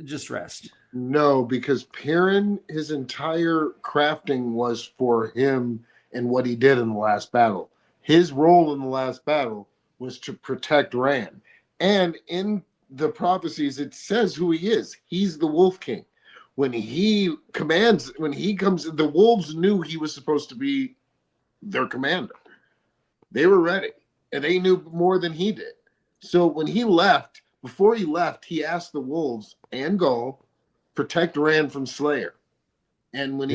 just rest? No, because Perrin, his entire crafting was for him and what he did in the last battle. His role in the last battle was to protect Rand. And in the prophecies, it says who he is. He's the Wolf King. When he comes, the wolves knew he was supposed to be their commander. They were ready, and they knew more than he did. So when he left, before he left, he asked the wolves and Gaul, protect Rand from Slayer. And when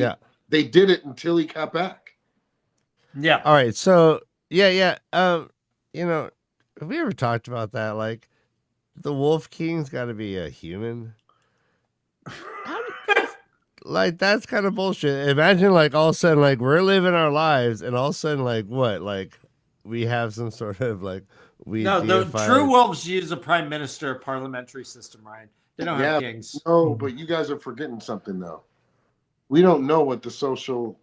they did it until he got back. Yeah. All right. So yeah. Have we ever talked about that? Like, the Wolf King's got to be a human. Like, that's kind of bullshit. Imagine, like, all of a sudden, like, we're living our lives, and all of a sudden, like, what? Like, we have some sort of, like, the true wolves use a prime minister parliamentary system, Ryan. They don't have kings. No, but you guys are forgetting something, though. We don't know what the social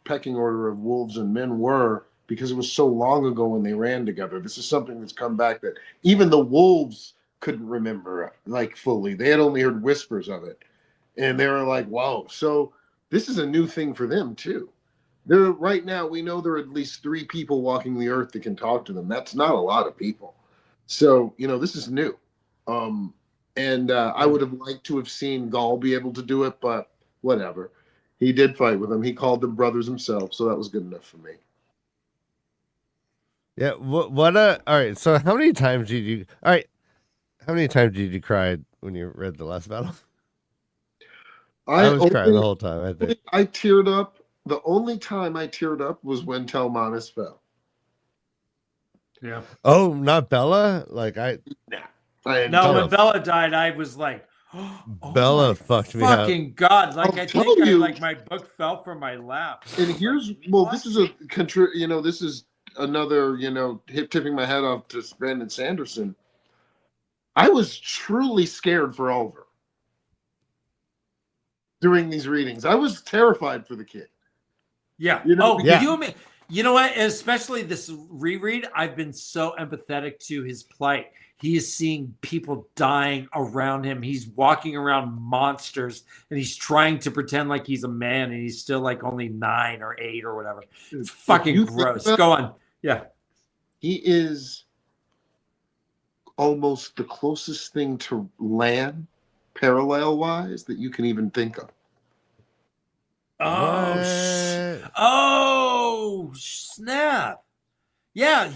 pecking order of wolves and men were because it was so long ago when they ran together. This is something that's come back that even the wolves couldn't remember, like, fully. They had only heard whispers of it. And they were like, whoa. So this is a new thing for them, too. Right now, we know there are at least 3 people walking the earth that can talk to them. That's not a lot of people. So, this is new. I would have liked to have seen Gaul be able to do it, but whatever. He did fight with them. He called them brothers himself, so that was good enough for me. Yeah. All right. So how many times did you cry when you read the last battle? I was crying the whole time, I think. I teared up. The only time I teared up was when Telmanis fell. Yeah. Oh, not Bella. Like I didn't No, tell when him. Bella died, I was like, oh Bella my fucked me up. fucking God. Like, I'll I tell think you- my book fell from my lap. And I was here's like, well, what? this is this is another tipping my head off to Brandon Sanderson. I was truly scared for Oliver during these readings. I was terrified for the kid. Yeah. You know, Oh, yeah. You know what? Especially this reread, I've been so empathetic to his plight. He is seeing people dying around him. He's walking around monsters, and he's trying to pretend like he's a man, and he's still like only 9 or 8 or whatever. It's fucking you think gross. about- Go on. Yeah. He is almost the closest thing to Lan, parallel-wise, that you can even think of. What? Oh, snap. Yeah,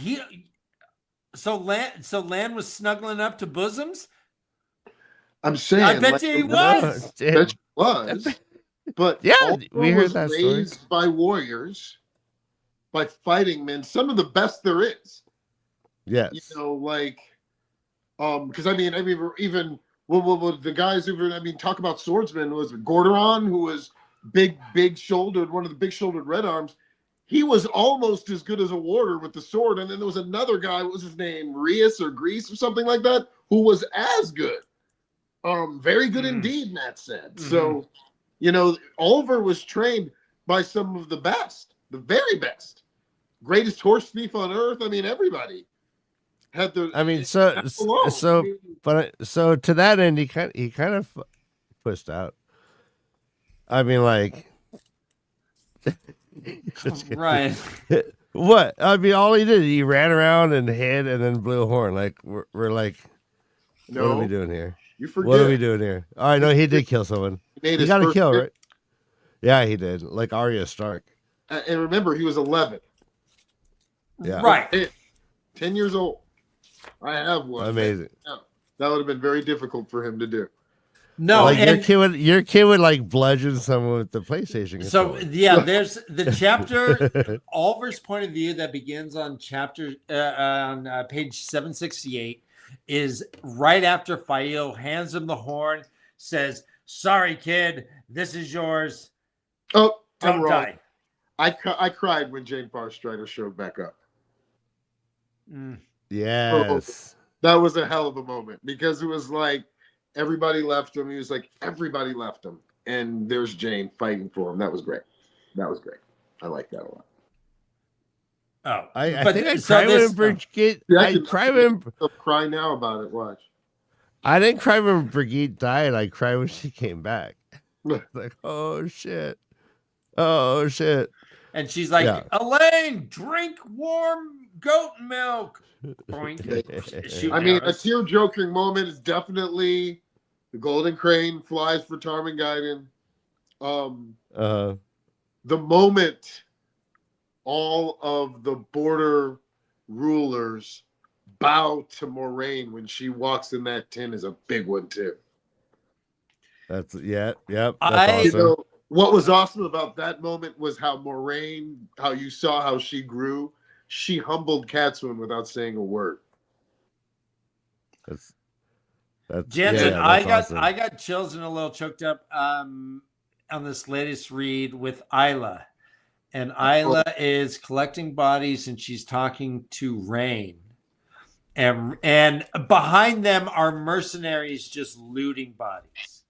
so Lan was snuggling up to bosoms? I'm saying, I bet you he was. I bet you was. But Yeah, Oliver we heard was that story. raised by warriors, by fighting men, some of the best there is. Yes. Because I mean, even the guys who talk about swordsmen was Gorderon, who was big shouldered, one of the big shouldered red arms. He was almost as good as a warrior with the sword, and then there was another guy. What was his name? Grease or something like that, who was as good. Very good indeed, Matt said. Mm-hmm. So, Oliver was trained by some of the best, the very best, greatest horse thief on earth. I mean, everybody had the. I mean, so to that end, he kind of pushed out. I mean, like, Right. what? I mean, all he did, he ran around and hid and then blew a horn. Like, we're like, what are we doing here? You forget. What are we doing here? All right, no, he did kill someone. He got a kill, right? Yeah, he did. Like Arya Stark. And remember, he was 11. Yeah. Right. 10 years old. I have one. Amazing. Yeah, that would have been very difficult for him to do. No, like your kid would like bludgeon someone with the PlayStation. So yeah, there's the chapter Oliver's point of view that begins on page 768 is right after Fail hands him the horn, says, "Sorry, kid, this is yours. Oh, Don't die." I cried when Jane Farstrider showed back up. Yes. That was a hell of a moment because it was like everybody left him. He was like, everybody left him. And there's Jane fighting for him. That was great. I like that a lot. Oh, I think I cried when Brigitte. I'll cry now about it. Watch. I didn't cry when Brigitte died. I cried when she came back. Like, oh shit. And she's like, Elaine, drink warm goat milk. Boink. I mean, a tear-joking moment is definitely the Golden Crane flies for Tarmangaiden. The moment all of the border rulers bow to Moraine when she walks in that tent is a big one too. That's yep. That's awesome. What was awesome about that moment was how Moraine, how you saw how she grew. She humbled Catswoman without saying a word. That's Jansen, awesome. I got chills and a little choked up on this latest read with Isla. And Isla is collecting bodies and she's talking to Rain. And behind them are mercenaries just looting bodies.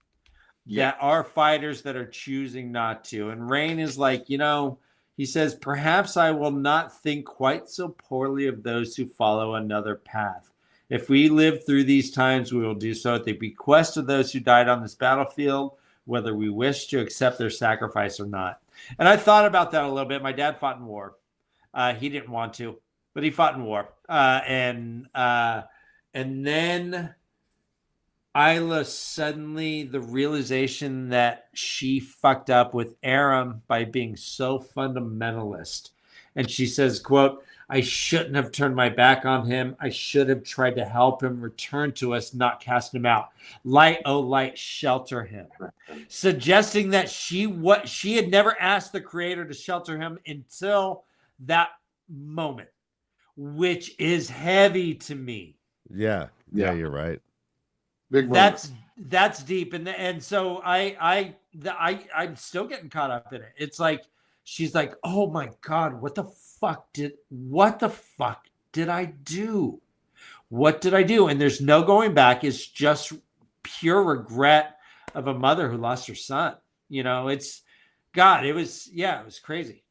Yeah. That are fighters that are choosing not to. And Rain is like, he says, perhaps I will not think quite so poorly of those who follow another path. If we live through these times, we will do so at the bequest of those who died on this battlefield, whether we wish to accept their sacrifice or not. And I thought about that a little bit. My dad fought in war. He didn't want to, but he fought in war. And then Isla suddenly, the realization that she fucked up with Aram by being so fundamentalist. And she says, quote, I shouldn't have turned my back on him. I should have tried to help him return to us, not cast him out. Light, oh light, shelter him. Suggesting that she had never asked the creator to shelter him until that moment which is heavy to me. Yeah, you're right. Big moment. That's deep, and so I'm still getting caught up in it. It's like she's like, oh my god, what the fuck did I do? What did I do? And there's no going back. It's just pure regret of a mother who lost her son. You know, it's God. It was crazy.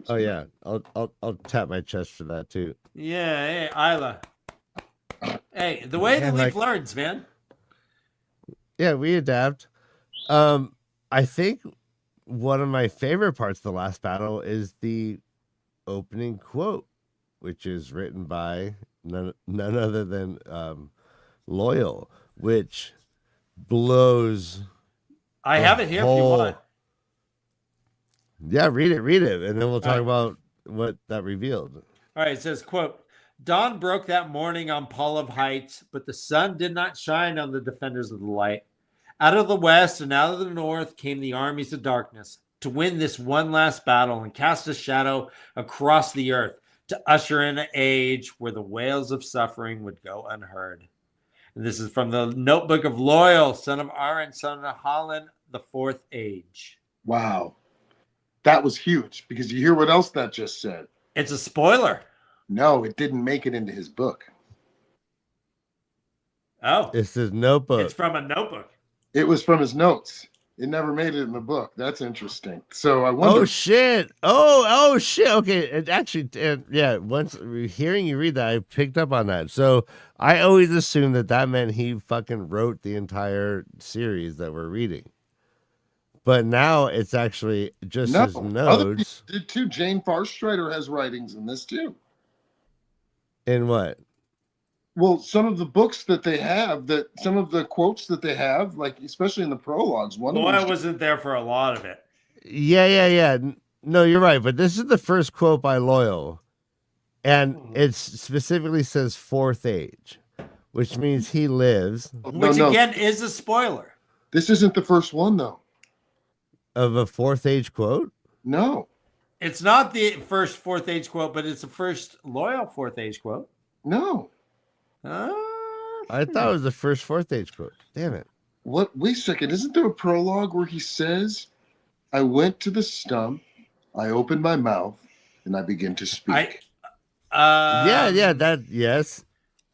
Oh yeah, I'll tap my chest for that too. Yeah, hey, Isla. Hey, the way the Leaf learns, man. Yeah, we adapt. I think one of my favorite parts of the last battle is the opening quote, which is written by none other than Loyal, which blows. I have it here if you want. Yeah, read it, and then we'll talk about what that revealed. All right, it says, quote, dawn broke that morning on Poliv Heights, but the sun did not shine on the defenders of the light. Out of the west and out of the north came the armies of darkness to win this one last battle and cast a shadow across the earth to usher in an age where the wails of suffering would go unheard. And this is from the notebook of Loyal, son of Aaron, son of Holland, the fourth age. Wow. That was huge because you hear what else that just said. It's a spoiler. No, it didn't make it into his book. Oh. It's his notebook. It's from a notebook. It was from his notes. It never made it in the book. That's interesting. So I wonder. Oh shit! Oh shit! Okay, it actually, yeah. Once hearing you read that, I picked up on that. So I always assumed that meant he fucking wrote the entire series that we're reading. But now it's actually just his notes. Other people did too. Jane Farstrider has writings in this too. In what? Well, some of the books that they have, some of the quotes that they have, like especially in the prologues, I wasn't there for a lot of it. Yeah. No, you're right. But this is the first quote by Loyal, and it specifically says fourth age, which means he lives. Which again is a spoiler. This isn't the first one though. Of a fourth age quote? No. It's not the first fourth age quote, but it's the first Loyal fourth age quote. No. I thought it was the first fourth age quote. Damn it. What? Wait a second. Isn't there a prologue where he says, I went to the stump, I opened my mouth, and I began to speak? Yes.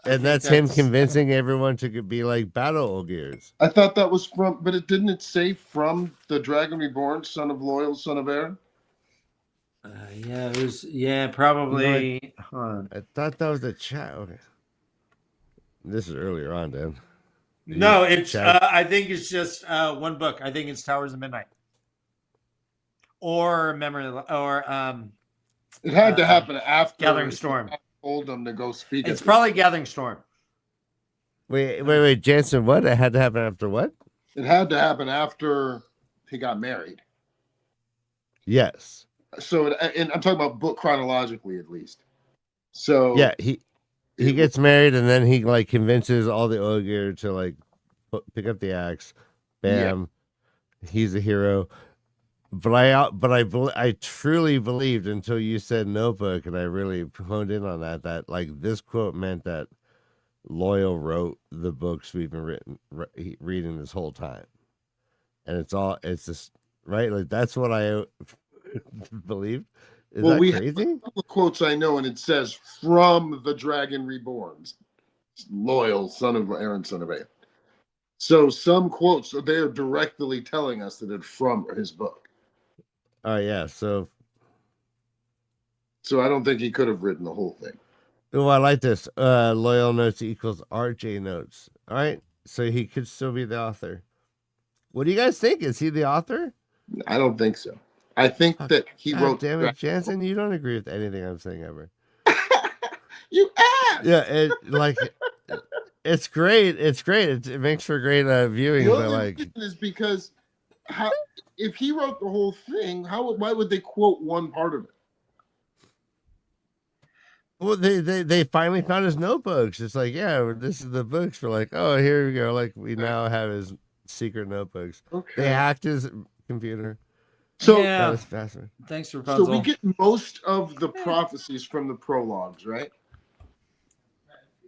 And that's him convincing everyone to be like battle ogres. I thought that was from, but didn't it say from the Dragon Reborn, son of Loyal, son of Aaron? It was, probably. I thought that was the chat. Okay. This is earlier on, Dan. No, it's, I think it's just one book. I think it's Towers of Midnight. Or it had to happen after Gathering Storm. Told them to go speak. It's probably Gathering Storm. Wait, Jansen, what? It had to happen after what? It had to happen after he got married. Yes. So, and I'm talking about book chronologically at least. So yeah, he gets married and then he like convinces all the ogre to like pick up the axe. Bam, he's a hero. But I truly believed until you said notebook, and I really honed in on that like this quote meant that Loyal wrote the books we've been reading this whole time, and it's just right. Like that's what I believed. Is that we crazy? have a couple of quotes I know, and it says from the Dragon Reborn, Loyal, son of Aaron, son of Aaron. So some quotes, so they're directly telling us that it's from his book. Oh yeah, so I don't think he could have written the whole thing. Oh, I like this. Loyal notes equals RJ notes. All right, so he could still be the author. What do you guys think? Is he the author? I don't think so. I think that he wrote. Damn it, Jansen, you don't agree with anything I'm saying ever. You asked. Yeah, it's great. It's great. It makes for great viewing. The other reason is because if he wrote the whole thing, why would they quote one part of it? Well, they finally found his notebooks. It's like, yeah, this is the books. We're like, oh, here we go. Like we now have his secret notebooks. Okay. They hacked his computer. So That yeah. was fascinating. Thanks, So Rapunzel. we get most of the prophecies from the prologues, right?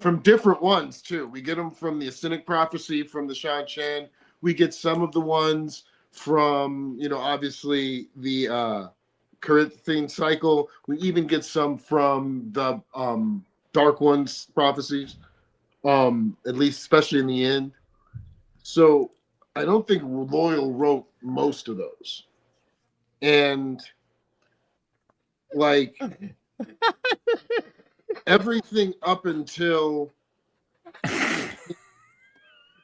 From different ones too. We get them from the Ascenic prophecy, from the Shan Shan. We get some of the ones from, obviously the Corinthian cycle. We even get some from the Dark Ones prophecies, at least especially in the end. So I don't think Loyal wrote most of those. And like everything up until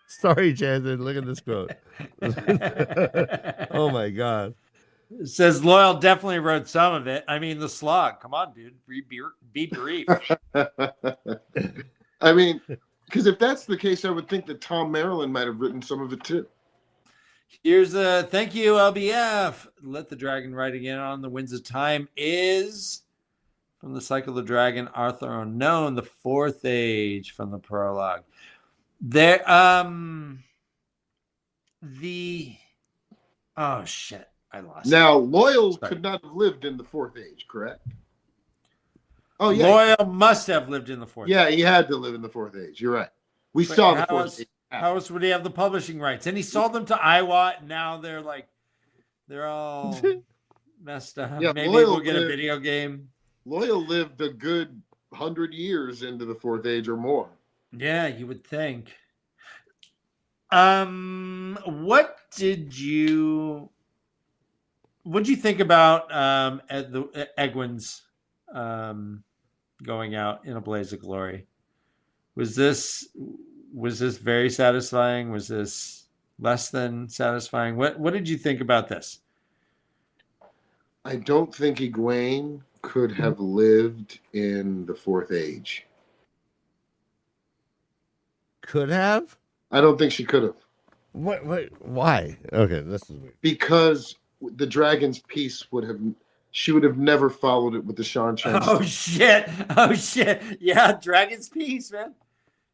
Sorry, Jansen. Look at this quote. Oh my god. It says Loyal definitely wrote some of it. I mean, the slog. Come on, dude. Be brief. I mean, because if that's the case, I would think that Tom Maryland might have written some of it too. Here's a thank you, LBF. Let the Dragon Ride Again on the Winds of Time is from the Cycle of the Dragon, Arthur Unknown, the Fourth Age from the prologue. There, oh shit, I lost. Now, Loyal Sorry. could not have lived in the Fourth Age, correct? Oh yeah, Loyal must have lived in the Fourth. yeah, Age. he had to live in the Fourth Age. You're right. We But saw the Fourth Age. How else would he have the publishing rights? And he sold them to Iowa, and now they're all messed up. Yeah, Maybe Loyal we'll get a lived- video game. Loyal lived a good 100 years into the Fourth Age or more. Yeah, you would think. What did you think about the Egwene's going out in a blaze of glory? Was this very satisfying? Was this less than satisfying? What did you think about this? I don't think Egwene could have lived in the Fourth Age. Could have? I don't think she could have. What? Why? Okay, this is weird. Because the Dragon's Peace she would have never followed it with the Shan Shan. Oh shit! Yeah, Dragon's Peace, man.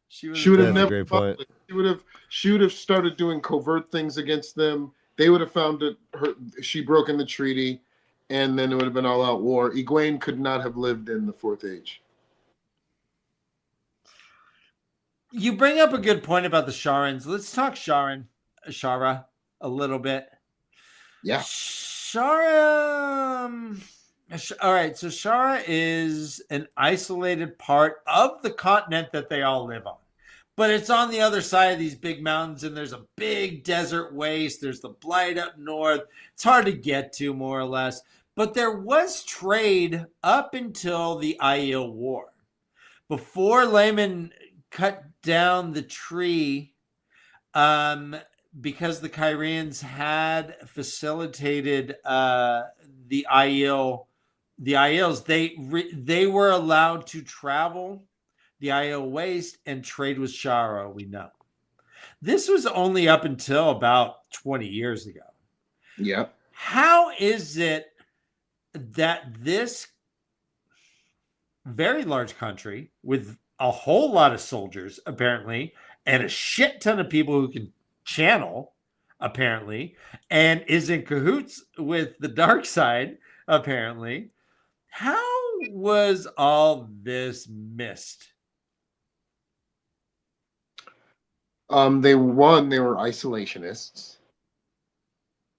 She would have That's a never great followed point. it. She would have started doing covert things against them. They would have found that she broken the treaty, and then it would have been all out war. Egwene could not have lived in the Fourth Age. You bring up a good point about the Sharans. Let's talk Shara a little bit. Yeah. Shara. All right. So Shara is an isolated part of the continent that they all live on, but it's on the other side of these big mountains, and there's a big desert waste. There's the Blight up north. It's hard to get to, more or less. But there was trade up until the Aiel War. Before Layman cut down the tree, because the Kyrians had facilitated the Aiels, they were allowed to travel the Aiel Waste and trade with Shara, we know. This was only up until about 20 years ago. Yeah. How is it that this very large country with a whole lot of soldiers, apparently, and a shit ton of people who can channel, apparently, and is in cahoots with the dark side, apparently, how was all this missed? They were isolationists.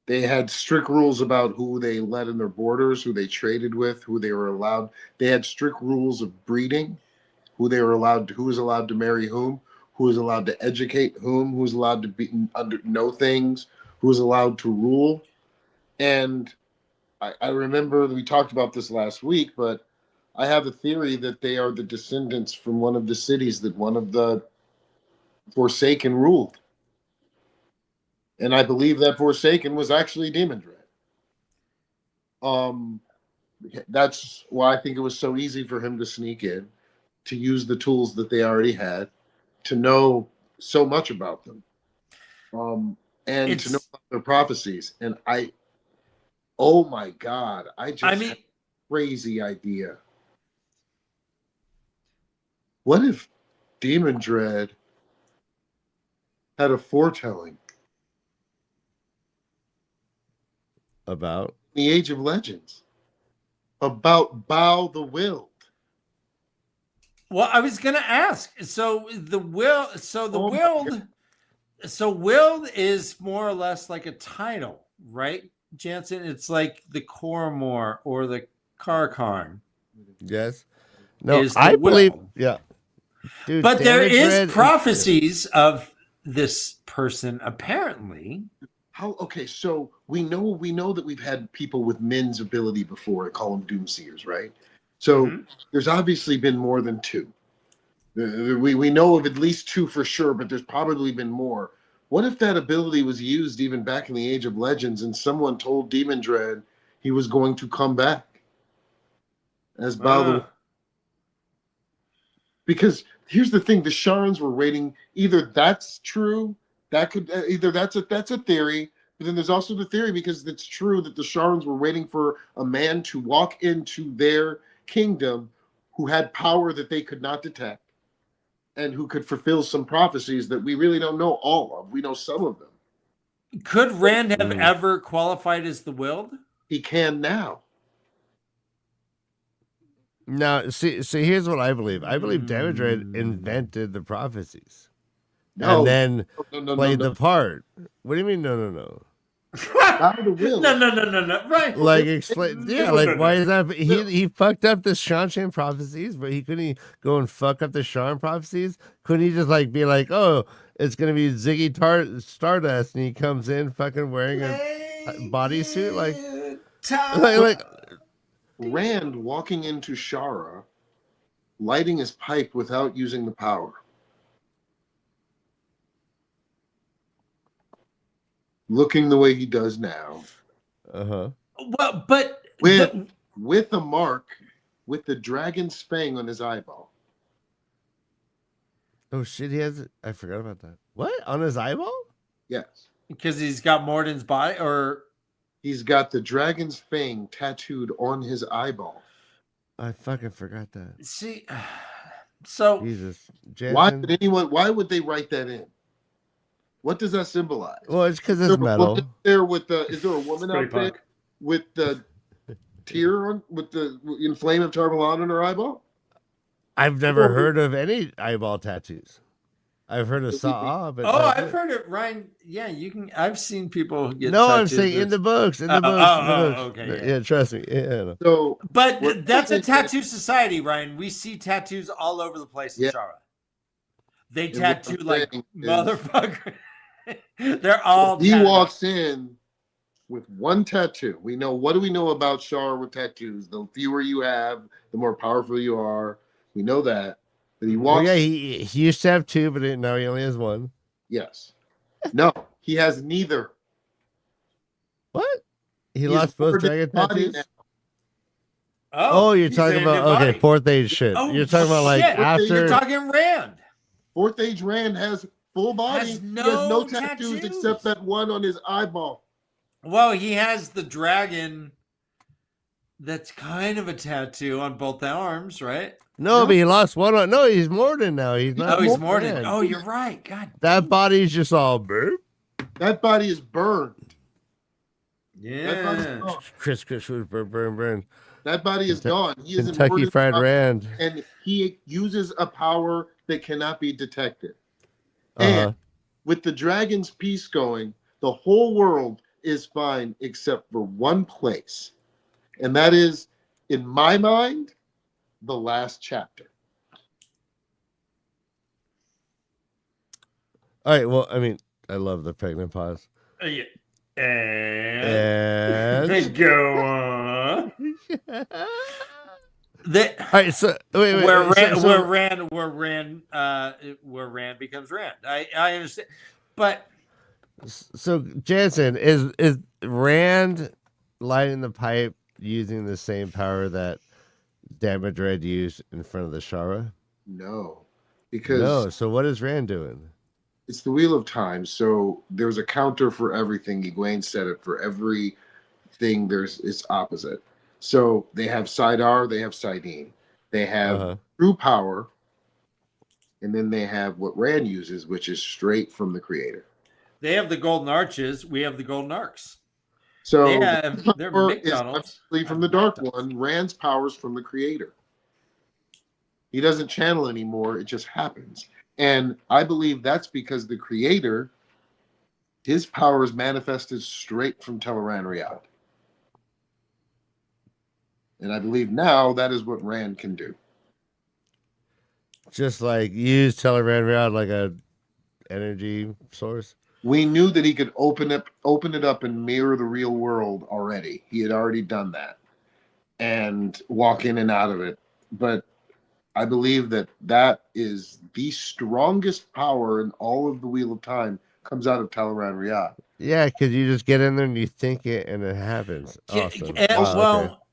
They had strict rules about who they let in their borders, who they traded with, who they were allowed. They had strict rules of breeding, who was allowed to marry who was allowed to educate who was allowed to know things, who was allowed to rule. And I remember we talked about this last week, but I have a theory that they are the descendants from one of the cities that one of the Forsaken ruled. And I believe that Forsaken was actually Demon Dread. That's why I think it was so easy for him to sneak in, to use the tools that they already had, to know so much about them, and to know about their prophecies. And oh my God, had a crazy idea. What if Demon Dread had a foretelling about the Age of Legends about Bow the Willed. Well, I was gonna ask. So the will. So the Oh my willed. So willed is more or less like a title, right, Jansen? It's like the Cormor or the Karkarn. Yes. No, Is the I believe. will. Yeah. Dude, But there damage is red prophecies of this person apparently. How? Okay, so we know that we've had people with Min's ability before. I call them Doomseers, right? So there's obviously been more than two. We know of at least two for sure, but there's probably been more. What if that ability was used even back in the Age of Legends, and someone told Demon Dread he was going to come back as Bow? Because here's the thing: the Sharns were waiting. Either that's true, that could either that's a theory. But then there's also the theory, because it's true that the Sharns were waiting for a man to walk into their kingdom who had power that they could not detect, and who could fulfill some prophecies that we really don't know all of. We know some of them. Could Rand have ever qualified as the willed? He can now. Now, see, here's what I believe. I believe Damage Red invented the prophecies. No, and then no, played the part. What do you mean? No. Bow the Will. No. Right. Like explain. Yeah, like why is that? He fucked up the Shanshan prophecies, but he couldn't go and fuck up the Sharn prophecies. Couldn't he just like be like, oh, it's gonna be Ziggy Stardust, and he comes in fucking wearing a bodysuit, like Rand walking into Shara, lighting his pipe without using the power. Looking the way he does now. Well, but with a mark with the dragon's fang on his eyeball. Oh shit, he has it. I forgot about that. What? On his eyeball? Yes. Because he's got Morden's body, or he's got the dragon's fang tattooed on his eyeball. I fucking forgot that. See, so Jesus. Jansen, why would they write that in? What does that symbolize? Well, it's because it's metal. Is there a woman out there with the tear with the flame of Tarvalon on her eyeball? I've never heard of any eyeball tattoos. I've heard of Saw, but I've heard it, Ryan. Yeah, you can. I've seen people get. No, I'm saying in the books. Okay. Yeah, trust me. Yeah. So, but that's a tattoo society, Ryan. We see tattoos all over the place in Shara. They tattoo like motherfucker. They're all. He walks in with one tattoo. We know. What do we know about Shara with tattoos? The fewer you have, the more powerful you are. We know that. But he walks. Well, yeah, he used to have two, but now he only has one. Yes. No, he has neither. What? He lost both dragon tattoos? Oh, you're talking about fourth age shit. You're talking about like after. You're talking Rand. Fourth age Rand has full body. He has no tattoos except that one on his eyeball. Well, he has the dragon. That's kind of a tattoo on both the arms, right? No, but he lost one. No, he's Morden now. He's not. He's Morden. Oh, you're right. God, that body's just all burp. That body is burned. Yeah. Chris, burn. That body is gone. He is Kentucky Fried Rand, and he uses a power that cannot be detected. And with the dragon's piece going, the whole world is fine except for one place, and that is, in my mind, the last chapter. All right. Well, I mean, I love the pregnant pause. Yeah. And go on. All right. So wait. Where Rand becomes Rand. I understand, but so Jansen, is Rand lighting the pipe using the same power that Damage Red used in front of the Shara? No, because So what is Rand doing? It's the Wheel of Time. So there's a counter for everything. Egwene said it. For everything, there's its opposite. So they have Sidar, they have Sidene, they have true power, and then they have what Rand uses, which is straight from the creator. They have the golden arches. We have the golden arcs. So they're power is McDonald's. obviously from the Dark One. Rand's powers from the Creator. He doesn't channel anymore. It just happens. And I believe that's because the Creator, his power is manifested straight from Teleran Riyadh. And I believe now that is what Rand can do. Just like use Teleran around like a energy source. We knew that he could open it up and mirror the real world already. He had already done that and walk in and out of it. But I believe that is the strongest power in all of the Wheel of Time comes out of Teleran Riyadh. Yeah, because you just get in there and you think it and it happens. Awesome.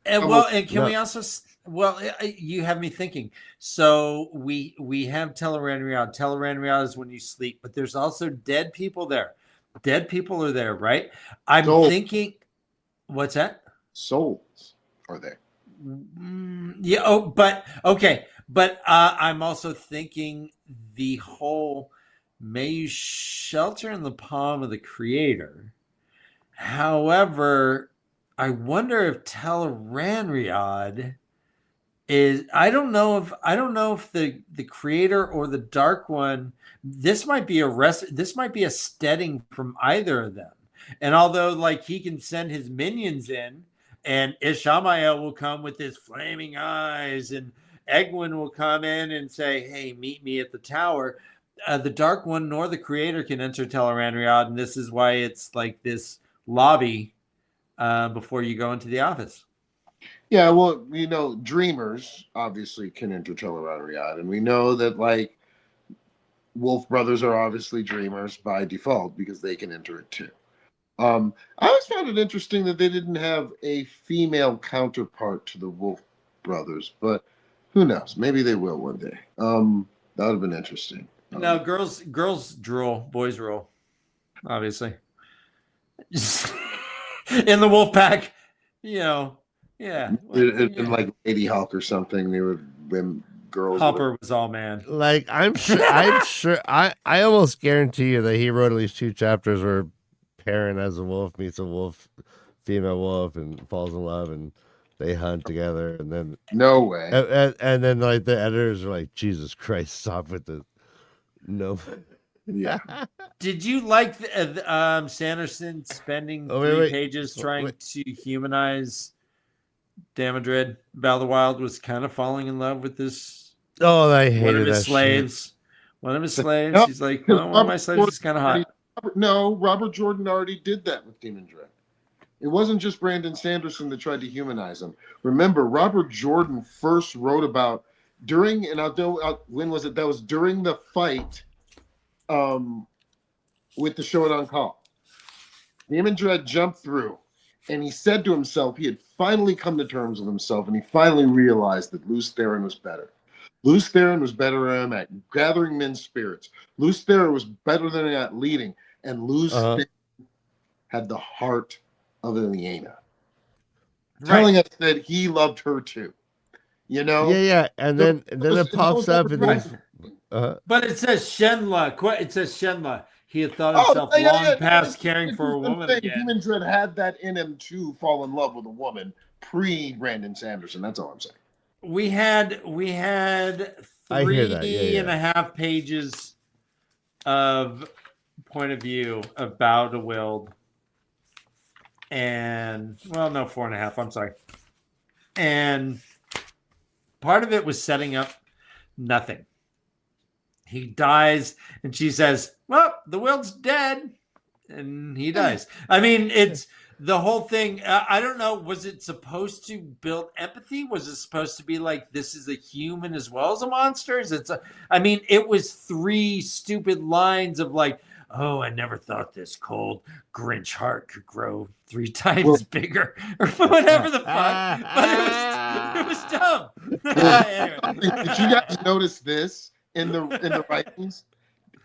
Well, okay. and can we also? Well, you have me thinking. So we have Teleran Riyadh. Teleran Riyadh is when you sleep, but there's also dead people there. Dead people are there, right? I'm thinking. What's that? Souls are there. Yeah. Oh, but okay. But I'm also thinking the whole may you shelter in the palm of the Creator. However, I wonder if Teleran Riyadh is I don't know if the Creator or the Dark One, this might be a steading from either of them. And although like he can send his minions in and Ishamael will come with his flaming eyes and Egwin will come in and say, hey, meet me at the tower. The Dark One nor the Creator can enter Teleran Riyadh, and this is why it's like this lobby before you go into the office. Yeah, well, dreamers obviously can enter Teleran Riyadh, and we know that like Wolf Brothers are obviously dreamers by default because they can enter it too. I always found it interesting that they didn't have a female counterpart to the Wolf Brothers, but who knows? Maybe they will one day. That would have been interesting. No, girls drool, boys roll, obviously. In the wolf pack, yeah. In like Lady Hulk or something, they would when girls. Hopper was all man. Like I'm sure, I almost guarantee you that he wrote at least 2 chapters where Perrin as a wolf meets a wolf, female wolf, and falls in love, and they hunt together, and then no way. And then like the editors are like, Jesus Christ, stop with the no. Yeah. Did you like Sanderson spending 3 pages trying to humanize Damodred? Battle of the Wild was kind of falling in love with this. Oh, I hated one of his that slaves. Shit. One of his slaves. No, he's like, one of my slaves is kind of hot. No, Robert Jordan already did that with Demon Dread. It wasn't just Brandon Sanderson that tried to humanize him. Remember, Robert Jordan first wrote about when was it? That was during the fight with the Shodan Call. Demon Dread jumped through, and he said to himself he had finally come to terms with himself, and he finally realized that Luce Theron was better. Luce Theron was better than him at gathering men's spirits. Luce Theron was better than him at leading, and Luce Theron had the heart of Ilyena, telling us that he loved her too. Yeah, and then it pops up, and then. But it says Shenla. It says Shenla. He had thought himself long past caring for a woman again. Demon Dread had that in him to fall in love with a woman pre-Brandon Sanderson. That's all I'm saying. We had 3.5 pages of point of view of Bow to Wild. And, well, no, 4.5. I'm sorry. And part of it was setting up nothing. He dies, and she says, well, the Wild's dead. And he dies. I mean, it's the whole thing. I don't know. Was it supposed to build empathy? Was it supposed to be like, this is a human as well as a monster? It was 3 stupid lines of like, oh, I never thought this cold Grinch heart could grow 3 times bigger or whatever the fuck. But it was dumb. Anyway. Did you guys notice this in the writings?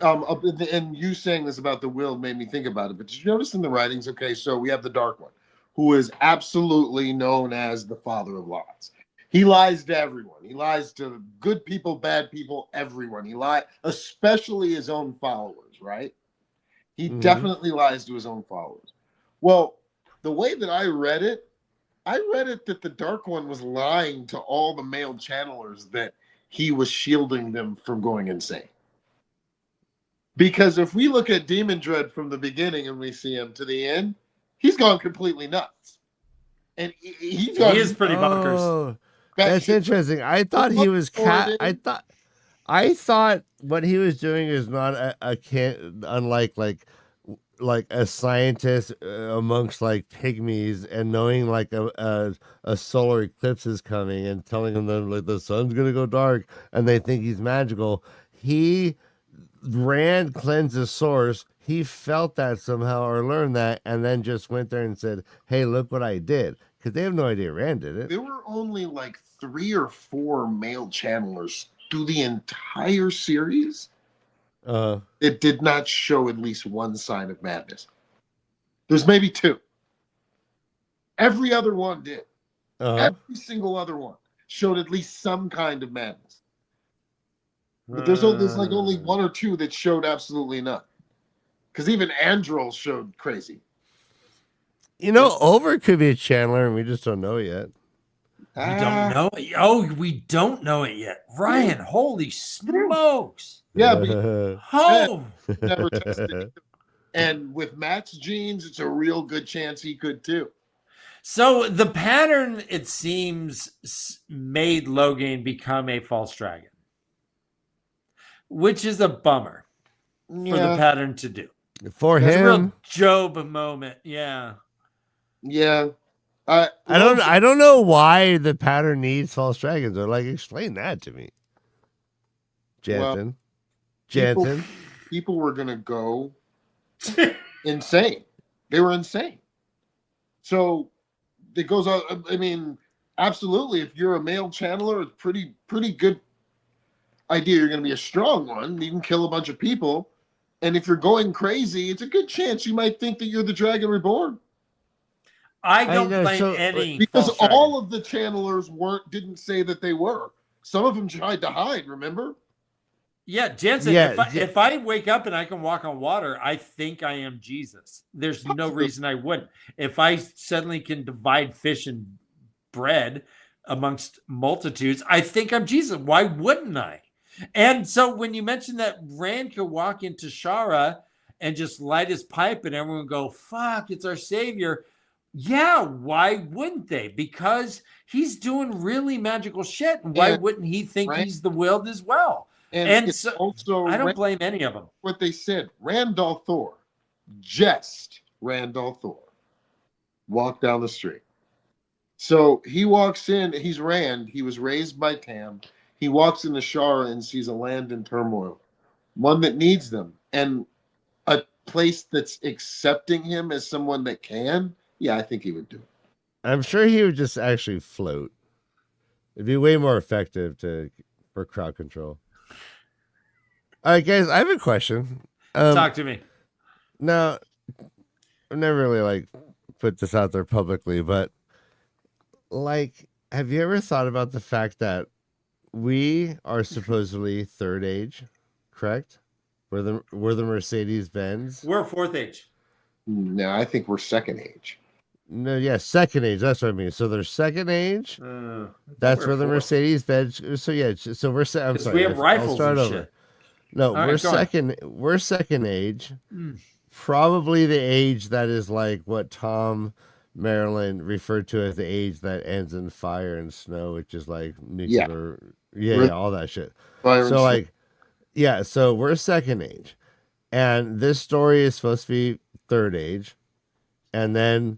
And you saying this about the will made me think about it. But did you notice in the writings? Okay, so we have the Dark One, who is absolutely known as the father of lies. He lies to everyone. He lies to good people, bad people, everyone. He lies, especially his own followers, right? He definitely lies to his own followers. Well, the way that I read it that the Dark One was lying to all the male channelers that he was shielding them from going insane. Because if we look at Demon Dread from the beginning and we see him to the end, he's gone completely nuts. And he's gone. He is pretty bonkers. Oh, that's interesting. I thought he was I thought what he was doing is not unlike like a scientist amongst like pygmies and knowing like a solar eclipse is coming and telling them like the sun's gonna go dark and they think he's magical. He Rand cleansed the source. He felt that somehow or learned that and then just went there and said, "Hey, look what I did." Because they have no idea Rand did it. There were only like 3 or 4 male channelers through the entire series. It did not show at least one sign of madness. There's maybe 2. Every other one did. Every single other one showed at least some kind of madness. But there's like only 1 or 2 that showed absolutely none. Because even Androl showed crazy. You know, Over could be a channeler, and we just don't know yet. We don't know it. Oh, we don't know it yet. Ryan, holy smokes. Yeah, but never tested it. And with Matt's genes, it's a real good chance he could too. So the pattern, it seems, made Logain become a false dragon, which is a bummer for the pattern to do. For him, a real Job moment. Yeah. I don't know why the pattern needs false dragons. Or like, explain that to me, Jansen. Well, people were gonna go insane. They were insane. So it goes on. I mean, absolutely. If you're a male channeler, it's pretty good idea. You're gonna be a strong one. You can kill a bunch of people. And if you're going crazy, it's a good chance you might think that you're the Dragon Reborn. I don't blame any, because all of the channelers didn't say that they were. Some of them tried to hide. Remember? Yeah, Jansen. If I wake up and I can walk on water, I think I am Jesus. There's no reason I wouldn't. If I suddenly can divide fish and bread amongst multitudes, I think I'm Jesus. Why wouldn't I? And so when you mentioned that Rand could walk into Shara and just light his pipe and everyone go, "Fuck, it's our savior." Yeah, why wouldn't they? Because he's doing really magical shit. And why wouldn't he think he's the willed as well? And so also, I don't blame any of them. What they said, Randall Thor, just Randall Thor, walked down the street. So he walks in, he's Rand, he was raised by Tam. He walks into Shara and sees a land in turmoil, one that needs them, and a place that's accepting him as someone that can. Yeah, I think he would do it. I'm sure he would just actually float. It'd be way more effective for crowd control. All right, guys, I have a question. Talk to me. Now, I've never really put this out there publicly, but have you ever thought about the fact that we are supposedly third age, correct? We're the Mercedes-Benz. We're fourth age. No, I think we're second age. No, yeah, second age. That's what I mean. So there's second age. That's where the Mercedes-Benz. So yeah, so we're. I'm sorry. We have rifles and shit. No, we're second. We're second age. Probably the age that is like what Tom Maryland referred to as the age that ends in fire and snow, which is like nuclear. Yeah, all that shit. So so we're second age, and this story is supposed to be third age, and then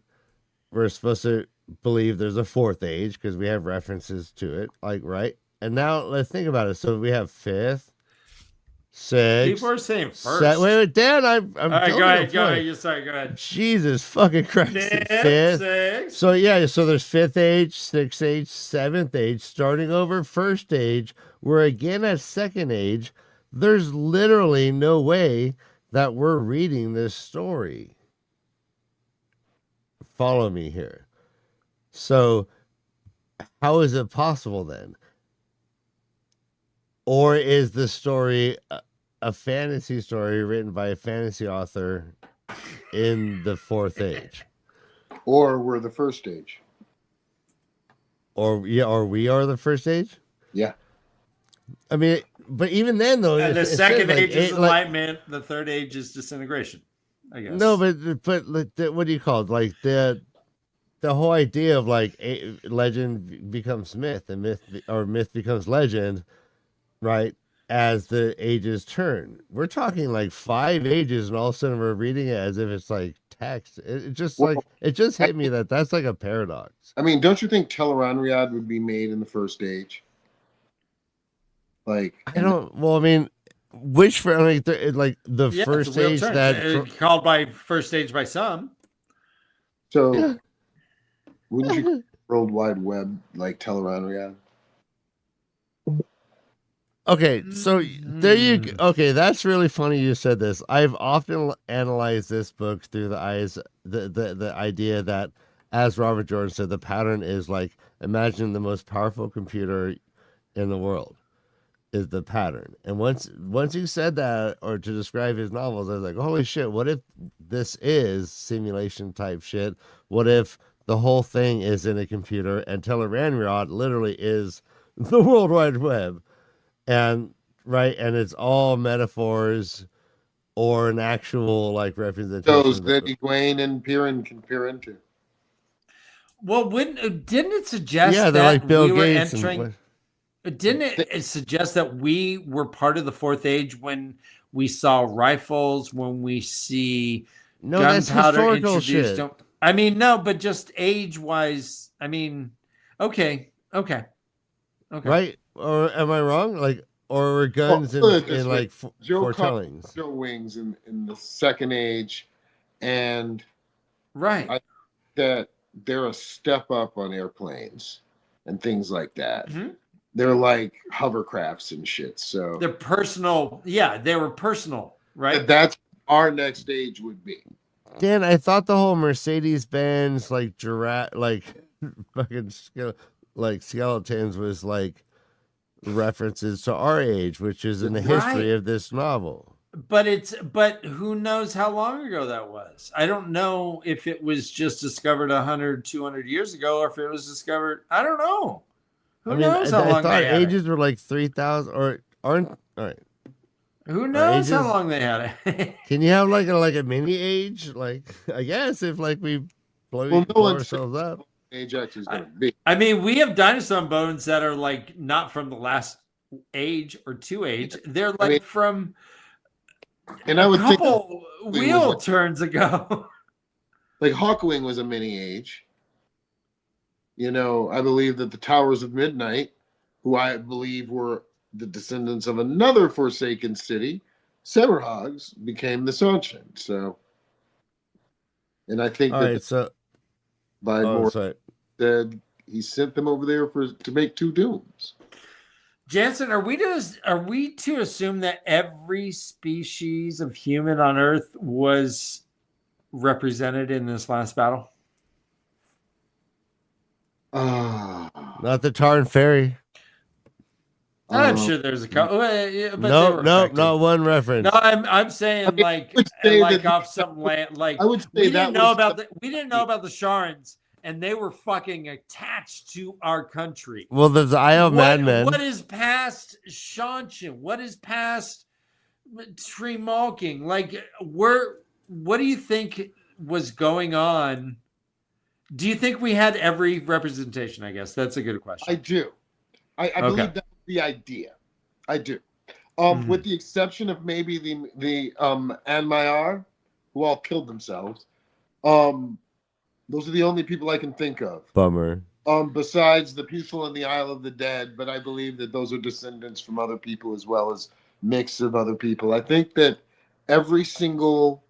we're supposed to believe there's a fourth age because we have references to it, right? And now let's think about it. So we have fifth, sixth. People are saying first. Wait, Dan, I'm all right, go ahead. You're sorry, go ahead. Jesus fucking Christ. Fifth. Sixth. So there's fifth age, sixth age, seventh age, starting over first age. We're again at second age. There's literally no way that we're reading this story. Follow me here. So how is it possible then? Or is the story a fantasy story written by a fantasy author in the fourth age? Or we're the first age. Or we are the first age. Yeah. I mean, but even then, though, And the it second says, age is like, enlightenment. The third age is disintegration. I guess. no, but like, what do you call it? Like the whole idea of like legend becomes myth, and myth becomes legend, right? As the ages turn, we're talking like 5 ages, and all of a sudden we're reading it as if it's like text. It just Well, like it just hit me that's like a paradox. I mean, don't you think Teleranriad would be made in the first age? Like, I don't. Well, I mean, which for like the Yeah, it's first a wheel age turn. that Called by first age by some. So, Yeah. wouldn't you call World Wide Web like Teleranriad? Okay, so there you go. Okay, that's really funny you said this. I've often analyzed this book through the eyes the idea that, as Robert Jordan said, the pattern is like, imagine the most powerful computer in the world is the pattern. And once he said that, or to describe his novels, I was like, holy shit, what if this is simulation type shit? What if the whole thing is in a computer and Teleranriad literally is the World Wide Web? And it's all metaphors or an actual like representation. Those that Egwene and Piran can peer into. Well, didn't it suggest they're that like Bill we were Gates entering? Didn't it suggest that we were part of the fourth age when we saw rifles, when we see that's gunpowder historical introduced? shit. I mean, no, but just age-wise. I mean, okay. Right? Or am I wrong? Like, or were guns in like foretellings? Joe Wings in the second age, and right, that they're a step up on airplanes and things like that. Mm-hmm. They're like hovercrafts and shit. So they're personal. Yeah, they were personal, right? That's our next stage would be. Dan, I thought the whole Mercedes-Benz like giraffe, like fucking like skeletons was like references to our age, which is in the history of this novel. But who knows how long ago that was? I don't know if it was just discovered 100, 200 years ago, or if it was discovered. I don't know. Who knows how long? I thought ages were like 3,000 or aren't. All right. Who knows how long they had it? Can you have like a mini age? Like, I guess if like we blow ourselves up. Ajax is going to be. I mean, we have dinosaur bones that are like not from the last age or 2 age. They're like from and I would think wheel turns ago. Like Hawkwing was a mini age. You know, I believe that the Towers of Midnight, who I believe were the descendants of another Forsaken city, Severhogs, became the Sachin. So, and I think by more said he sent them over there to make 2 dooms. Jansen, are we to assume that every species of human on Earth was represented in this last battle? Not the Tarn Ferry. I'm sure there's a couple. No, not one reference. No, I'm saying like off some land. Like I would say we didn't know about the Sharans, and they were fucking attached to our country. Well, there's the Isle of Madmen. What is past Shanshan? What is past Tremalking? Like, what do you think was going on? Do you think we had every representation? I guess that's a good question. I do. I believe that's the idea. I do. With the exception of maybe the Anmayar, who all killed themselves. Those are the only people I can think of. Bummer. Besides the people in the Isle of the Dead, but I believe that those are descendants from other people as well as mix of other people. I think that every single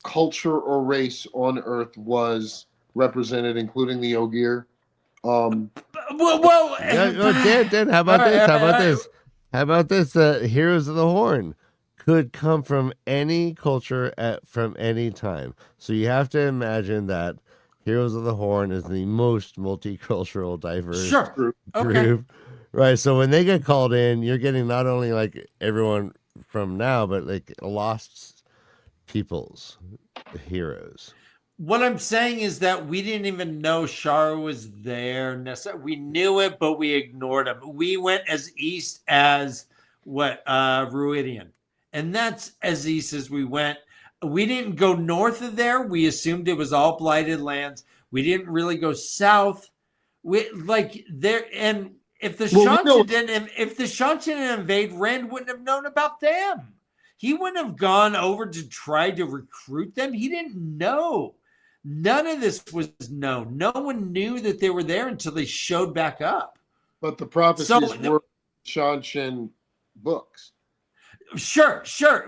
culture or race on Earth was represented, including the Ogier. Dan, how about this? Heroes of the Horn could come from any culture from any time. So you have to imagine that Heroes of the Horn is the most multicultural, diverse group. Right. So when they get called in, you're getting not only like everyone from now, but like lost peoples, heroes. What I'm saying is that we didn't even know Shara was there. We knew it, but we ignored him. We went as east as Ruidian. And that's as east as we went. We didn't go north of there. We assumed it was all blighted lands. We didn't really go south. And if the Shancha didn't invade, Rand wouldn't have known about them. He wouldn't have gone over to try to recruit them. He didn't know. None of this was known. No one knew that they were there until they showed back up. But the prophecies were Shanshan books. Sure.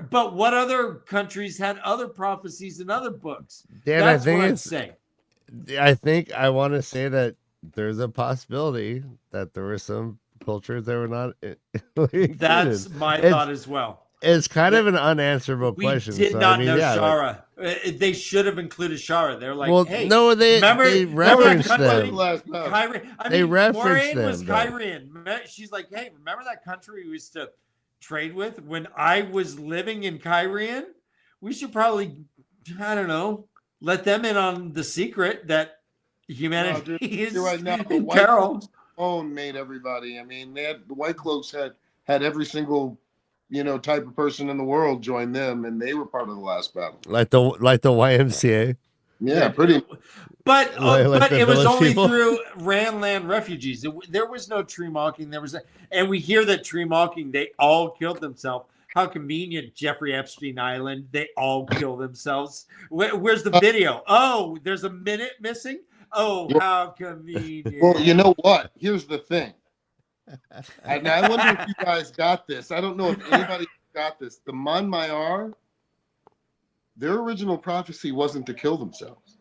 But what other countries had other prophecies in other books? Dan, That's what I'm saying. I think I want to say that there's a possibility that there were some cultures that were not included. That's my thought as well. It's kind of an unanswerable question. We did not know Shara. They should have included Shara. They're like, well, hey, no, they referenced them. They referenced them. Was Kyrian. She's like, hey, remember that country we used to trade with when I was living in Kyrian? We should probably, I don't know, let them in on the secret that humanity is in peril. Own made everybody. I mean, the White Cloaks had every single type of person in the world join them, and they were part of the last battle. Like the YMCA. Yeah, pretty. But it was only through Randland refugees. There was no tree malking. And we hear that tree malking, they all killed themselves. How convenient, Jeffrey Epstein Island. They all kill themselves. Where's the video? Oh, there's a minute missing. Oh, how convenient. Well, you know what? Here's the thing. And I wonder if you guys got this. I don't know if anybody got this. The Mon Mayar, their original prophecy wasn't to kill themselves.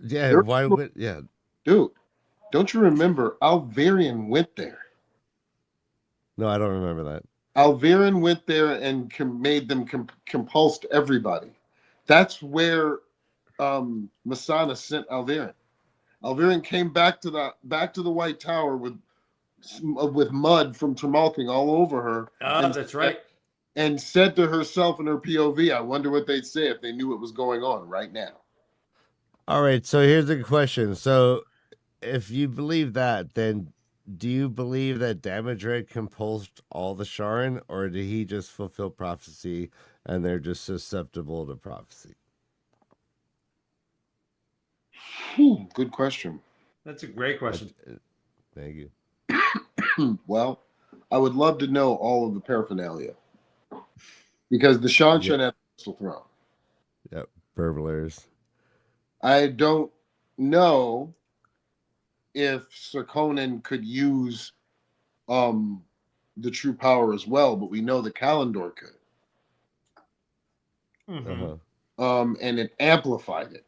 Yeah, Dude, don't you remember Alvarian went there? No, I don't remember that. Alvarian went there and made them compulsed everybody. That's where Masana sent Alvarian. Alvarian came back to the White Tower with mud from Tremalking all over her. Oh, that's right. And said to herself in her POV, I wonder what they'd say if they knew what was going on right now. All right, so here's the question. So if you believe that, then do you believe that Damodred compulsed all the Sharan, or did he just fulfill prophecy and they're just susceptible to prophecy? Good question. That's a great question. Thank you. Well, I would love to know all of the paraphernalia. Because the Shanshan at the Crystal Throne. Yep, burglars. I don't know if Sir Conan could use the true power as well, but we know the Kalendor could. Mm-hmm. And it amplified it,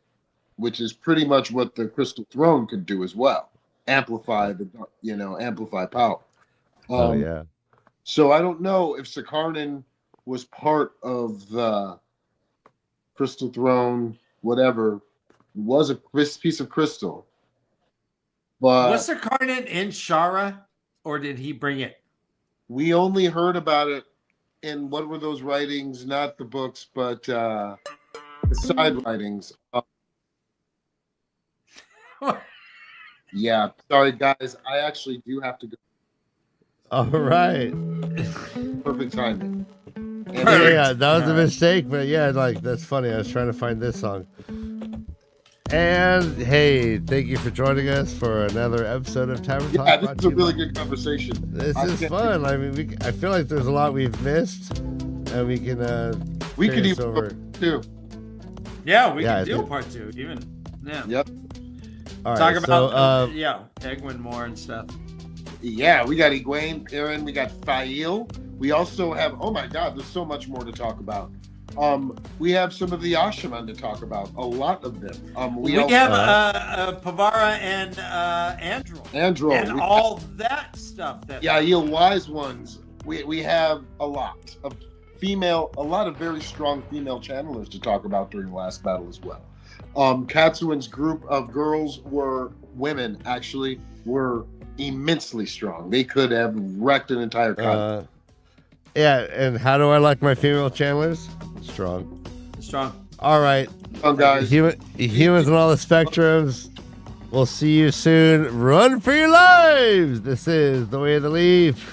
which is pretty much what the Crystal Throne could do as well. Amplify power. So I don't know if Sarkarnan was part of the Crystal Throne, whatever, was a piece of crystal. But was Sarkarnan in Shara, or did he bring it? We only heard about it in what were those writings, not the books, but the side writings. Yeah, sorry guys, I actually do have to go. All right. Perfect timing. Yeah, that was a mistake, but yeah, that's funny. I was trying to find this song. And hey, thank you for joining us for another episode of Tavern Talk. Yeah, this is a really good conversation. This is fun. I mean, I feel like there's a lot we've missed, and we can we could even over too. Yeah, we can do part 2 even. Yeah. Yep. All right, talk about Egwin more and stuff. Yeah, we got Egwene, Aaron, we got Fael. We also have, oh my God, there's so much more to talk about. We have some of the Ashaman to talk about, a lot of them. We have Pavara and Androl. And all that stuff. Yael Wise Ones. We have a lot of very strong female channelers to talk about during the last battle as well. Katsuin's group of women were immensely strong. They could have wrecked an entire continent. Yeah, and how do I like my female channelers? Strong. All right. Oh, guys. Humans on all the spectrums. We'll see you soon. Run for your lives. This is The Way of the Leaf.